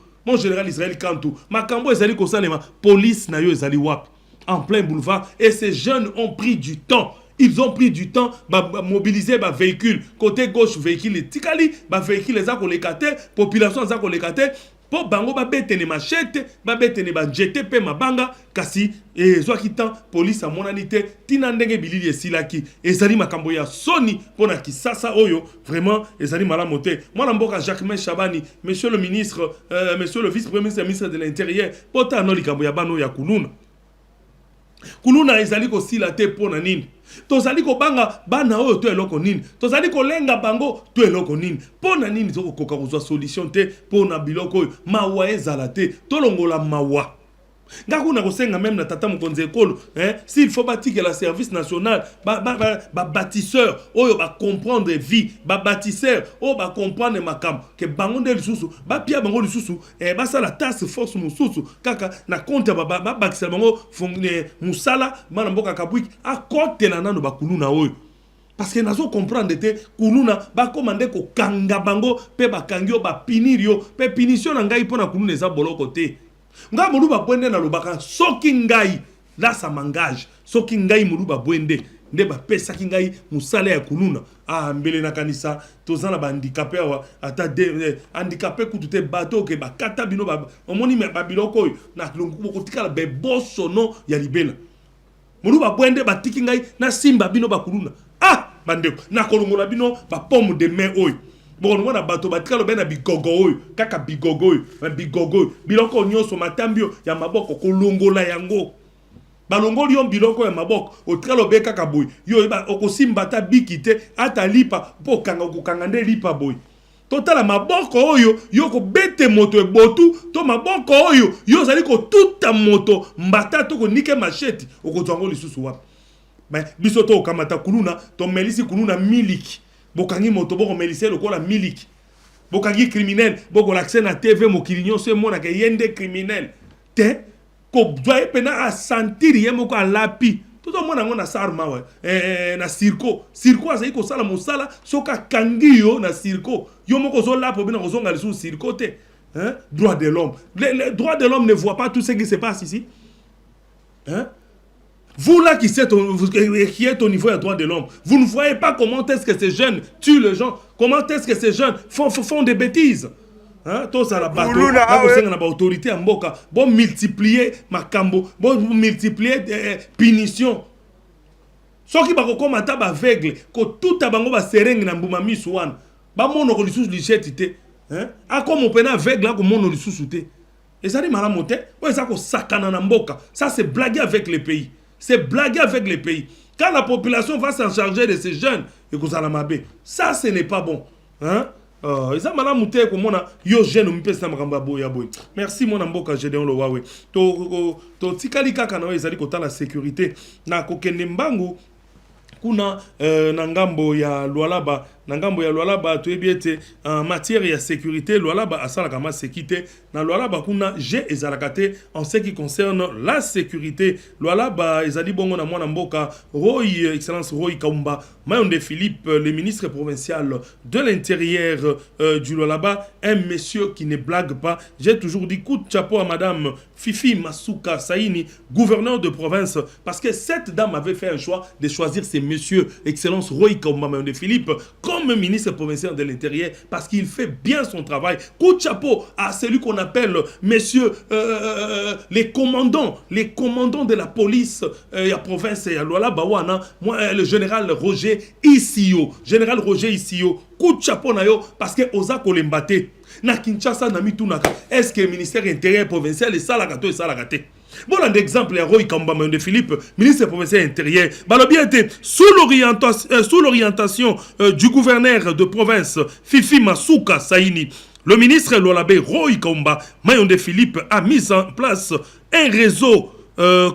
makambo ezali ko salema police na yo ezali wapi en plein boulevard. Et ces jeunes ont pris du temps. Ils ont pris du temps à mobiliser les véhicules. Côté gauche, véhicule tikali, véhicule les akolekate, population les akolekate. Pour bango ba betene machete, ba betene ba jete pe mabanga kasi zo kitan police a monanité tina ndenge bilili esilaki ezali makambo ya soni pona kisasa oyo vraiment ezali malamote. Moi mboka Jacques Chabani, monsieur le ministre, monsieur le vice-premier ministre de l'Intérieur, pota no likambo ya bano ya kuluna. Kuluna ezali ko sila te pona nini. Tozali ko banga bana oyo to eloko nini. Tozali ko lenga bango to eloko nini. Pona nini to koka kozwa solution te pona biloko oyo mawa ezala te tolongola mawa. Ngakuna kosenga même na tata mokonzi ekolo, s'il faut bâtir la service national, bâtisseur oyo ba comprendre vie, bâtisseur oyo ba comprendre makam que bango de lisusu, ba pia bango lisusu, ba sala task force mususu kaka na compte ba bakisa bango musala mana mboka kabwiki a côté na nano ba kuluna oyo. Parce que nazo comprendre te kuluna ba commander ko kanga bango pe ba kangio ba pinirio pe punition na ngai pona kuluna eza boloko te. Nga muluba bwende na lobaka soki ngai là ça m'engage soki ngai muluba bwende nde ba pesa ki ngai musala ya kuluna mbele na kanisa tozana ba handicapé wa ata handicapé kutute bato ke ba kata bino ba omoni me ba biloko oyo na ko tikala be boso no ya libela muluba bwende batiki ngai na simba bino ba kuluna bandeko na kolongola bino ba pomme de main oyo. Bon, on a bateau batikalo bena bigogo kaka bigogo biloko nyonso matambio ya maboko kolongola yango balongoli yon biloko ya maboko otikalo be kaka boy yo ba okosimba ta bikite ata lipa po kanga kokanga nde lipa boy totala maboko oyo yo ko bete moto ebotu to maboko oyo yo zali ko tuta moto mbata to ko nike machete okozwango lisusu wapi mais biso to kamata kuluna to melisi kuluna miliki bokangi moto boko melise lokola miliki bokangi criminel boko l'accès na TV mokilinyo se mona ke yende criminel te ko doye pena a sentir yemoko a lapi tout mona ngona sarma na circo azai ko sala mosala soka kangiyo na circo yo moko zo lapo bina ko zonga lisu circo te droit de l'homme le droit de l'homme ne voit pas tout ce qui se passe ici Vous là qui êtes au niveau des droits de l'homme, vous ne voyez pas comment est-ce que ces jeunes tuent les gens, comment est-ce que ces jeunes font des bêtises. Tout ça la bateau, la autorité en boka, bon multiplier macambo, bon multiplier punition. Ce qui va comme un tabac aveugle, que tout tabango va sereng na mbuma misouane, ba mono ko lisusu lichetité, a comme on peine aveugle là ko mono lisusu té. Et ça dit malamote, ouais ça ko sakana na mboka, ça c'est blaguer avec les pays. C'est blaguer avec les pays. Quand la population va s'en charger de ces jeunes, ça, ce n'est pas bon. Merci mon amboka Gédéon Lowawe. To tikali kaka na ezali kota la sécurité na kokende mbangu kuna nangambo ya Lualaba tu ebiete en matière de sécurité Lualaba asala kama sécurité na Lualaba kuna j'ai ezalakate en ce qui concerne la sécurité Lualaba ezali bongo na mwana mboka Roy excellence Roy Kaumba Mayonde Philippe le ministre provincial de l'intérieur du Lualaba, un monsieur qui ne blague pas. J'ai toujours dit coup de chapeau à madame Fifi Masuka Saini, gouverneur de province, parce que cette dame avait fait un choix de choisir ces messieurs excellence Roy Kaumba Mayonde Philippe comme ministre provincial de l'intérieur parce qu'il fait bien son travail. Coup de chapeau à celui qu'on appelle messieurs les commandants de la police la province ya Lualaba wana moi le général Roger Isio coup de chapeau na yo parce que oza kolembate na Kinshasa na mitunaka est-ce que le ministère intérieur provincial et salaka to et salaka te. Bon, un exemple, Roy Kamba de Philippe, ministre provincial intérieur, bien été sous l'orientation du gouverneur de province, Fifi Masuka Saini. Le ministre Lualabé Roy Kamba de Philippe a mis en place un réseau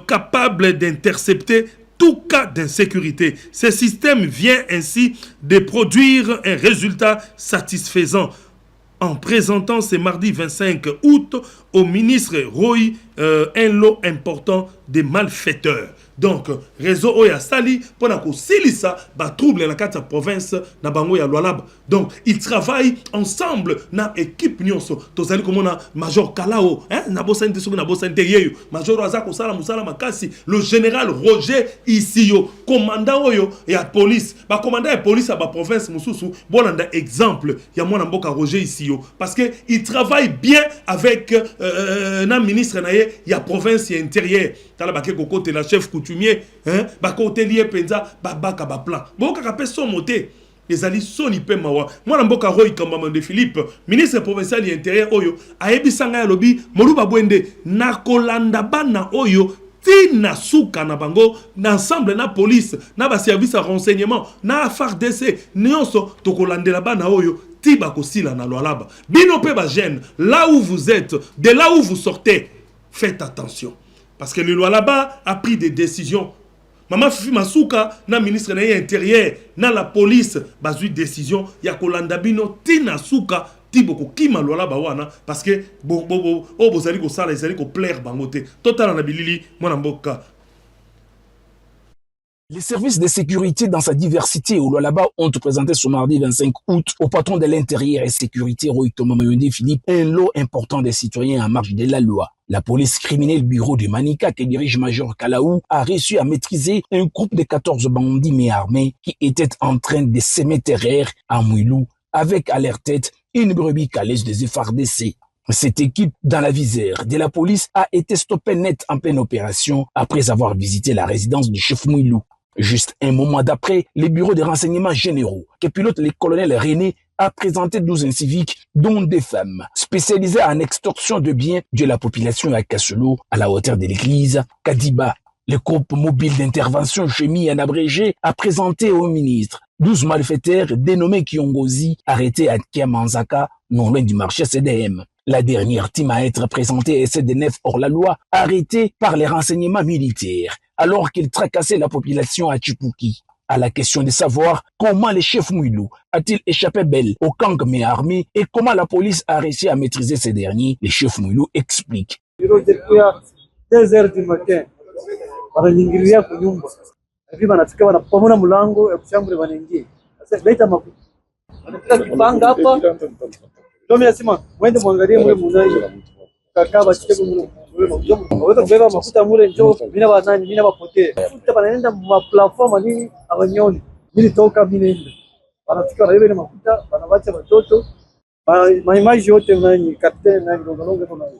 capable d'intercepter tout cas d'insécurité. Ce système vient ainsi de produire un résultat satisfaisant. En présentant ce mardi 25 août au ministre Roy un lot important des malfaiteurs. Donc, réseau Oya Sali, pendant qu'on silisa, ba trouble la carte province, na bango ya Lualaba. Donc, ils travaillent ensemble, na équipe nyonso. Tozali comme on a Major Kalao, hein, na bosante soki na bosante yeyo, Major Azako Sala Musala Makasi, le général Roger Isio, commandant Oyo, et à police. Ba commandant et police à ba province Mususu, bon anda exemple, ya mwana mboka Roger Isio. Parce que il travaille bien avec na ministre naye, ya province ya intérieur. Tala ba ke kokote la chef coutumier, hein, ba kote lié penza, ba baka ba plan. Bon kaka son moté. Les alliés sont hyper mawa. Moi, je suis Roy Kambama de Philippe, ministre provincial de l'Intérieur, Oyo, Aebi Sanga Lobi, Moluba Bwende, Nakolanda Bana Oyo, Tina Souka na bango, l'ensemble na police, na ba service à renseignement, na FARDC, Nyonso, Tokolande la Bana Oyo, Tiba Kosila na Lualaba. Bino pe ba gêne, là où vous êtes, de là où vous sortez, faites attention. Parce que le Lualaba a pris des décisions. Maman Fifi Masuka, na ministre na intérieur, na la police, bazui décision, ya kolanda bino tina suka, tiboko kima lola bawana, parce que bozali ko sala, ezali ko plaire bangote. Total na bilili, mwana mboka. Les services de sécurité dans sa diversité au Lualaba ont présenté ce mardi 25 août au patron de l'intérieur et sécurité Roy Thomas Mayonde Philippe un lot important des citoyens en marge de la loi. La police criminelle bureau de Manika que dirige Major Kalaou a réussi à maîtriser un groupe de 14 bandits mais armés qui étaient en train de semer terreur à Mouilou avec à leur tête une brebis caleuse des FARDC. Cette équipe, dans la visère de la police, a été stoppée net en pleine opération après avoir visité la résidence du chef Mouilou. Juste un moment d'après, les bureaux de renseignements généraux que pilote le colonel René a présenté 12 civiques, dont des femmes, spécialisées en extorsion de biens de la population à Kassolo, à la hauteur de l'église Kadiba. Le groupe mobile d'intervention Chemi en abrégé a présenté au ministre 12 malfaiteurs dénommés Kiongozi, arrêtés à Kiamanzaka, non loin du marché CDM. La dernière team à être présentée est celle de 9 hors-la-loi, arrêtés par les renseignements militaires, alors qu'ils tracassaient la population à Chipuki. À la question de savoir comment le chef Mouilou a-t-il échappé belle au gang mais armé et comment la police a réussi à maîtriser ces derniers, le chef Mouilou explique. 2h du matin, wanaingilia kwa nyumba. Hivi wanafika wanapomona mlango ya kushambure wanaingia. Sasa leta mafuta. Wanataka kipanga hapa. Ndio mimi nasema mwende muangalie mule muzai. Kaka bachike mule. Waweza kubeba mafuta mule njoo mimi na nani mimi na wapotee. Mafuta wanaenda ma platform nini abanyoni. Mimi toka mimi nenda. Wanafika wanabeba ile mafuta, wanawacha watoto. Maimaji yote nani kapteni nani longa kwa nani.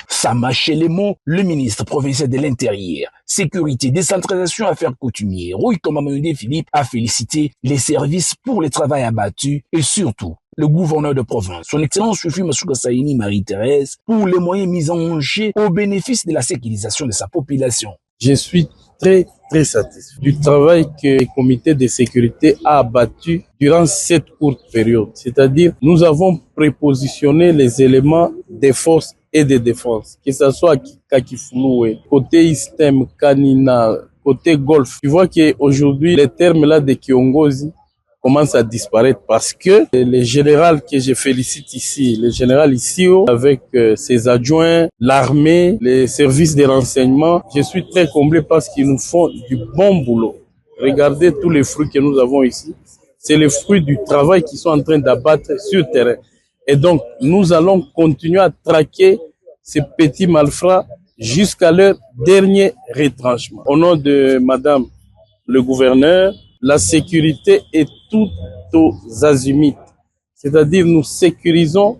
Sama Chelemo, le ministre provincial de l'Intérieur, Sécurité, Décentralisation, Affaires coutumières, Roy Thomas Mayonde Philippe a félicité les services pour le travail abattu et surtout le gouverneur de province, son excellence Fifi Masuka Saini Marie-Thérèse, pour les moyens mis en jeu au bénéfice de la sécurisation de sa population. Je suis très satisfait du travail que le comité de sécurité a abattu durant cette courte période. C'est-à-dire, nous avons prépositionné les éléments des forces et de défense, que ce soit Kakifouloué, côté Istem, Kanina, côté Golfe. Tu vois qu'aujourd'hui, les termes là de Kiongozi commencent à disparaître parce que le général que je félicite ici, le général Issio, avec ses adjoints, l'armée, les services de renseignement, je suis très comblé parce qu'ils nous font du bon boulot. Regardez tous les fruits que nous avons ici. C'est les fruits du travail qu'ils sont en train d'abattre sur le terrain. Et donc, nous allons continuer à traquer ces petits malfrats jusqu'à leur dernier retranchement. Au nom de Madame le gouverneur, la sécurité est tout aux azimuts. C'est-à-dire, nous sécurisons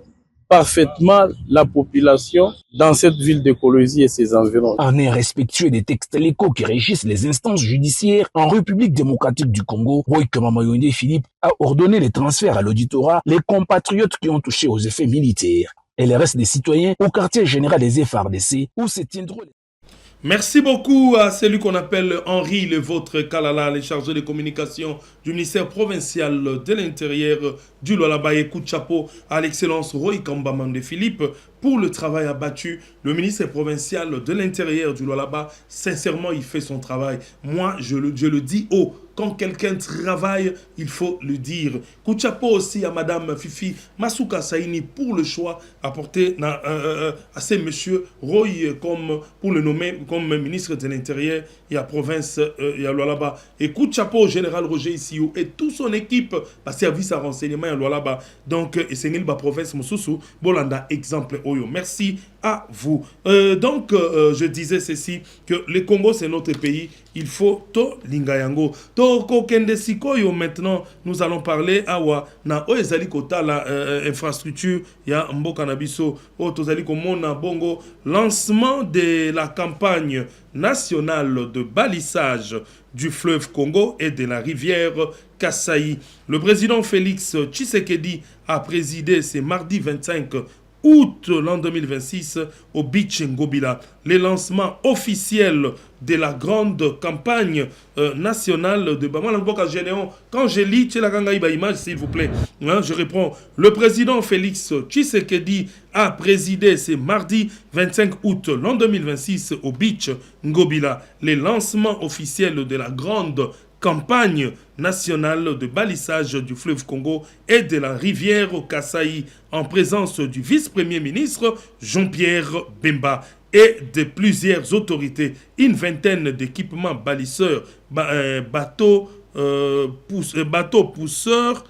parfaitement la population dans cette ville de Kolosi et ses environs. En est respectueux des textes légaux qui régissent les instances judiciaires en République démocratique du Congo, Roy Thomas Mayonde Philippe a ordonné les transferts à l'auditorat les compatriotes qui ont touché aux effets militaires et le reste des citoyens au quartier général des FARDC où se tiendront les... Merci beaucoup à celui qu'on appelle Henri Le Vôtre Kalala, les chargés de communication du ministère provincial de l'Intérieur du Lualaba et coup de chapeau à l'excellence Roy Kambama de Philippe pour le travail abattu. Le ministre provincial de l'Intérieur du Lualaba, sincèrement, il fait son travail. Moi, je le dis haut. Quand quelqu'un travaille, il faut le dire. Coup de chapeau aussi à Madame Fifi Masuka Saini pour le choix apporté à ces messieurs Roy comme pour le nommer comme ministre de l'Intérieur et à province et à Lualaba. Et coup de chapeau au général Roger Issiou et toute son équipe par service à renseignement à Lualaba. Donc, et c'est une province Moussousou, Bolanda, exemple Oyo. Merci à vous. Je disais ceci, que le Congo c'est notre pays, il faut to lingayango. To kokende sikoyo maintenant, nous allons parler awa na oezali kota la infrastructure ya mboka na biso. O tozali komona bongo lancement de la campagne nationale de balisage du fleuve Congo et de la rivière Kasaï. Le président Félix Tshisekedi a présidé ce mardi 25 août l'an 2026 au beach Ngobila. Le lancement officiel de la grande campagne nationale de Bamala Généon. Quand je lis, image s'il vous plaît, je réponds. Le président Félix Tshisekedi a présidé ce mardi 25 août l'an 2026 au beach Ngobila. Le lancement officiel de la grande campagne nationale de balisage du fleuve Congo et de la rivière Kasaï en présence du vice-premier ministre Jean-Pierre Bemba et de plusieurs autorités. Une vingtaine d'équipements balisseurs, bateaux pousseurs,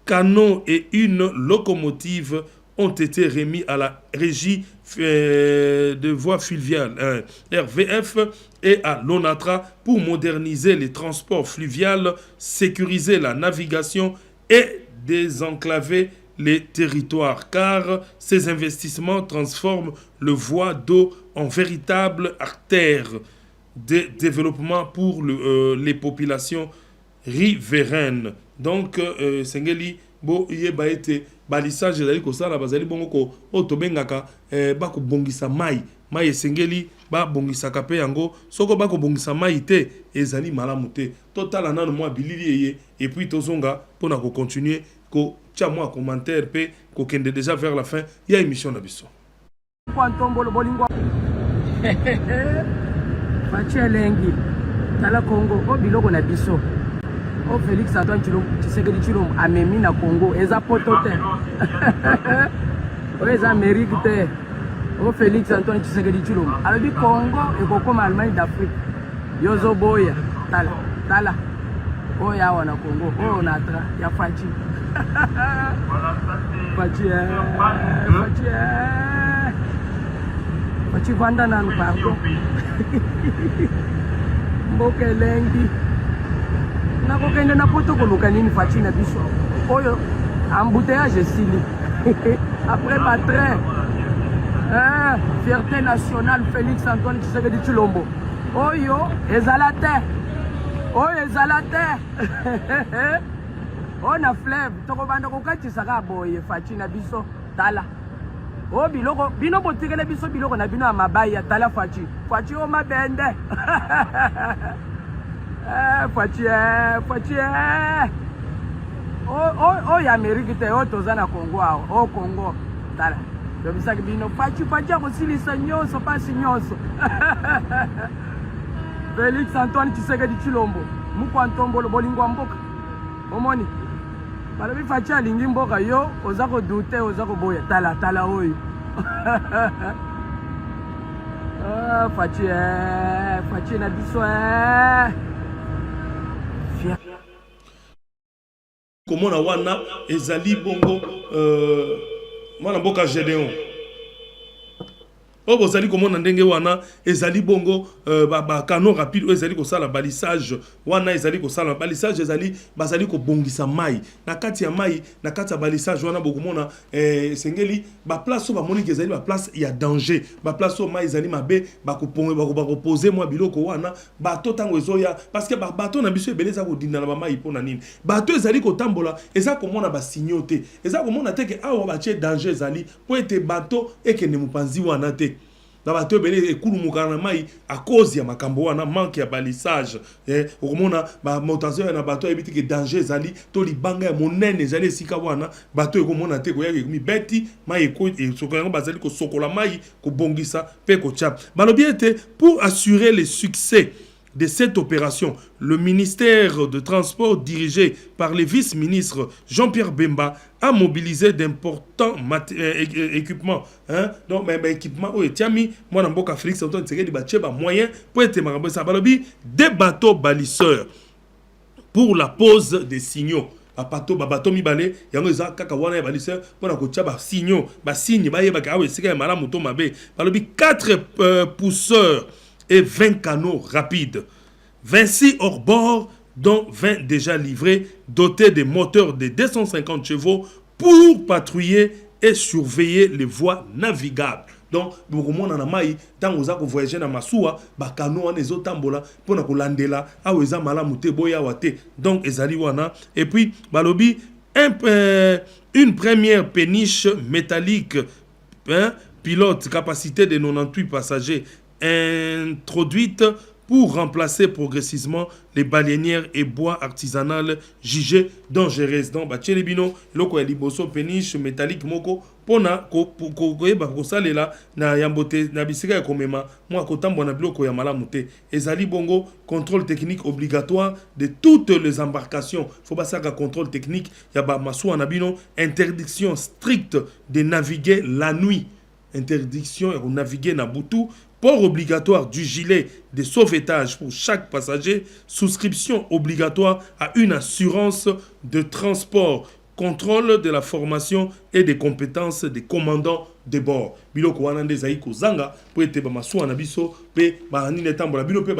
canons et une locomotive ont été remis à la régie de voies fluviales RVF et à l'ONATRA pour moderniser les transports fluviaux, sécuriser la navigation et désenclaver les territoires, car ces investissements transforment le voie d'eau en véritable artère de développement pour les populations riveraines. Donc, Sengeli, bo yeba ete balisage ezali kosala bazali bongo ko otobengaka bakobongisa mai esengeli babongisaka pe yango soko bakobongisa mai te ezali malamu te totala nano mwa bilili eye et puis tozonga pona ko continuer ko tia mwa commentaire pe ko kende déjà vers la fin ya émission na biso kwantombolo bolingo bachelengi tala Congo o biloko na biso. Oh Félix Antoine Tshisekedi Tshilombo amemi na Congo eza poto te o eza Amérique te. Oh Félix Antoine Tshisekedi Tshilombo alobi Congo ekokoma Allemagne d'Afrique yozo boya tala oya wana Congo o natra ya Fachi Fachi vanda nanu pardon mboke lengi nakokende na poto koluka nini Fachi na biso oyo embouteillage esili après battre fierté nationale Félix Antoine Tshisekedi Tshilombo oyo ezala te ona fleuve tokobanda kokatisaka boye Fachi na biso tala o biloko bino botikele biso biloko na bino ya mabaya tala Fachi o mabende Fachi o ya Amérique te o toza na Congo o Congo tala dobisaki bino Fachi akosilisa nyonso pasi nyonso Félix Antoine Tshisekedi Tshilombo mukwantombolo bolingwa mboka omoni balobi Fachi alingi mboka yo oza kodute oza koboya tala oyo Fachi na biso komona wana ezali bongo mwana mboka Gédéon o bozali komona ndenge wana ezali bongo canon rapide ezali kosala balisage wana ezali kosala balisage ezali bazali kobongisa mai na kati ya mai na kati ya balisage wana bokomona sengeli ba place ba moni ezali ba place ya danger ba place mai ezali mabe bakoposer moi biloko wana bato tango ezoya parce que bato na biso ebeleza ko dinda na ba mai pona nini bato ezali kotambola eza komona ba signoté eza komona te ke awa ba che danger ezali po ete bato ekende mupanzi wana te na bato ebele ekulumuka na mai à cause ya makambo wana manque ya balissage okomona motazo na bato ebiti ke danger ezali to libanga ya monene ezali esika wana bato ekomona te koya mibeti mai sokoyango bazali kosokola mai kobongisa pe kotia balobi ete pour assurer le succès de cette opération, le ministère de Transport dirigé par le vice-ministre Jean-Pierre Bemba a mobilisé d'importants équipements. Donc, équipements, tiami, moi, dans Boka Félix, on a moyen pour être des bateaux balisseurs pour la pose des signaux. Bateau mibale yango eza kaka wana ya balisseur pona ko tia ba signaux ba signe ba yeba ka esika ya malamu to mabe balobi 4 pousseurs et 20 canaux rapides, 26 hors bord, dont 20 déjà livrés, dotés de moteurs de 250 chevaux pour patrouiller et surveiller les voies navigables. Donc, beaucoup de monde en a maï, tant que vous voyagez dans Massoua, bakano en ezo tambola, pour na kolandela, a weza malamute boya wate. Donc, ezali wana. Et puis, balobi, une première péniche métallique, pilote, capacité de 98 passagers, introduite pour remplacer progressivement les baleinières et bois artisanales jugées dangereuses. Donc, Bachelebino, loko ya liboso péniche métallique moko pona ko salela na yambote na bisika ya komema moi kotambo na biloko ya malamu te ezali bongo contrôle technique obligatoire de toutes les embarcations faut pas ça contrôle technique ya ba masua na bino interdiction stricte de naviguer la nuit interdiction de naviguer na butu port obligatoire du gilet de sauvetage pour chaque passager, souscription obligatoire à une assurance de transport, contrôle de la formation et des compétences des commandants de bord. Biloko wana ndezai kozanga po ete ba masuwa na biso pe ba nini tambola bino pe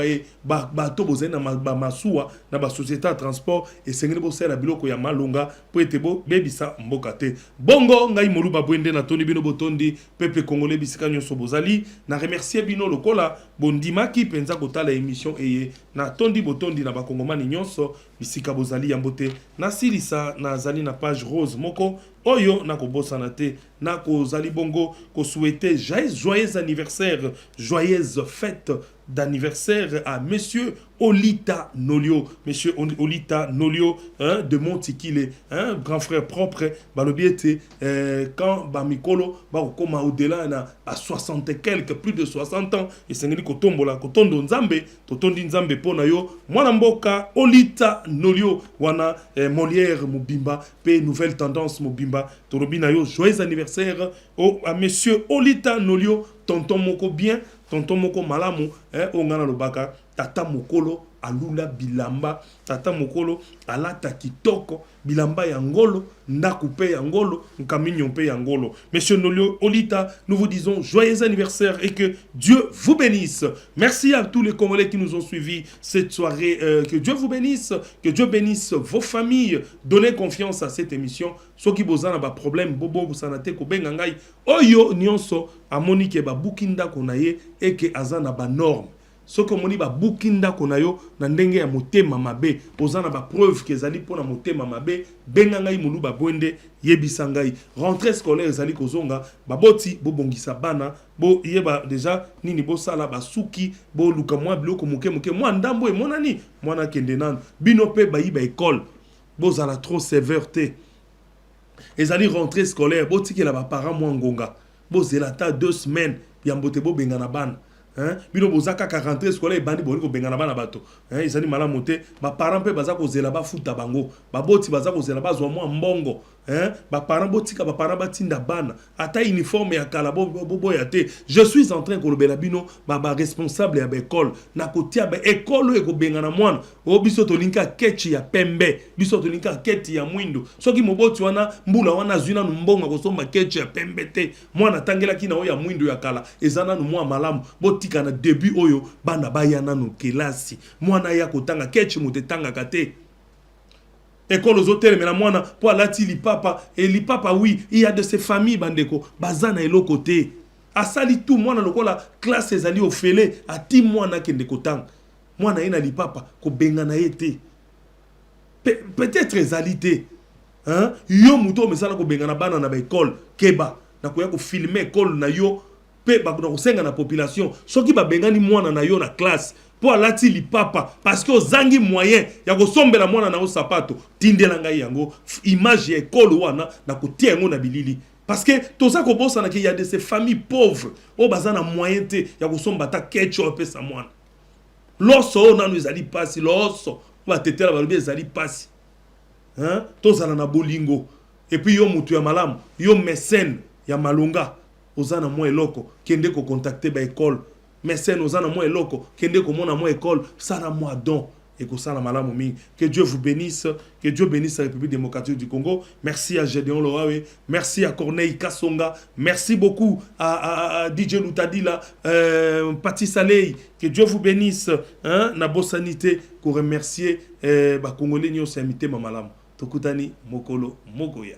ba to bozena ba masuwa na ba société de transport et sengene bo sala biloko ya malunga po ete bo bebisa mboka te. Bongo ngai moluba bwende na toni bino botondi pepe congolais bisika nyonso bozali na remercier bino lokola bondimaki penza kotala émission eye na tondi botondi na ba kongomani nyonso bisika bozali yambote na silisa na zali na page rose moko oyo na kobosana te na kozali bongo ko souhaiter joyeux anniversaire, joyeuse fête d'anniversaire à monsieur Olita Nolio, monsieur Olita Nolio de Montikile, grand frère propre balobiete quand bamikolo ba koma au-delà na à 60 et quelques plus de 60 ans et sengeli kotombola kotondo nzambe totondi nzambe pona yo mwana mboka Olita Nolio wana Molière Mobimba pe nouvelle tendance Mobimba torobina yo joyeux anniversaire à monsieur Olita Nolio tonton moko bien tonton moko malamu ongana lobaka tata mokolo alula bilamba tata mokolo alata kitoko bilamba ya ngolo ndaku pe ya ngolo nkaminyo pe ya ngolo. Monsieur Nolio Olita, nous vous disons joyeux anniversaire et que Dieu vous bénisse. Merci à tous les Congolais qui nous ont suivis cette soirée, que Dieu vous bénisse, que Dieu bénisse vos familles. Donnez confiance à cette émission. Soki bozana ba problème bobo busanate ko bengangai oyo nyonso amoni ke ba bukinda konaye et que azana ba norme. Ce que moni ba bukinda konayo na ndenge ya motema mabe ozana ba preuve ke zali pona motema mabe bengangai mulu ba bwende yebisangai rentrée scolaire zali kozonga baboti bobongisa bana bo yeba déjà nini bo sala basuki bo luka mwa biloko moke mwa ndambo e monani mwana kende nanu bino pe bayi ba école bo zala trop sévère. Ezali rentrée scolaire bo tikela ba parents mwa ngonga bo zelata 2 semaines yambote bo bengana bana bino bozaka ka rentrée scolaire bandi boni ko bengana bana bato ezali malamu te ba parents pe baza ko zela ba futa bango ba boti baza ko zela ba zwa mwa mbongo ba parents botika ba parents batinda bana ata uniforme ya kala bo ya te. Je suis en train ko lobela bino ba responsable ya ba école na kotia ba école e ko bengana mwana o biso to linka kechi ya pembe biso to linka keti ya mwindo soki moboti wana mbula wana zwina no mbongo ko somba kechi ya pembe te mwana tangela kina o ya mwindo ya kala ezana no mwa malamu tika na début oyo bana bayana no kelasi mwana ya kotanga kechi mutetanga kate école aux hôtels mais la mwana pour alati lipapa et lipapa oui il y a de ces familles bandeko bazana elo côté asali tout mwana lokola classe ezali ofele ati mwana kende kotanga mwana ina lipapa ko bengana yete peut-être ezalité yo muto mesala ko bengana bana na ba école keba na ko ya ko filmer école na yo pe bakuna kosenga na population soki babengani mwana na yo na classe po alati lipapa parce que ozangi moyen ya kosombela mwana na yo sapato tindela ngai yango image ya ekolo wana na kotia yango na bilili parce que toza kobosana ke ya de ces familles pauvres o bazana moyen te ya kosomba ta ketchup pe sa mwana loso nanu ezali pasi loso batetela balobi ezali pasi hein tozala na bolingo et puis yo mutu ya malamu yo mécène ya malunga ozana mo eloko kende ko contacter ba école mécène ozana mo eloko kende ko mona mo école sala mo don et ko sala malamu mingi. Que Dieu vous bénisse, que Dieu bénisse la République démocratique du Congo. Merci à Gédéon Loawe, merci à Corneille Kassonga, merci beaucoup à DJ Loutadila, Pati Salei. Que Dieu vous bénisse, hein, na bosanité, pour remercier ba Congolais nyos invité mamalamu. Tokutani mokolo mogoya.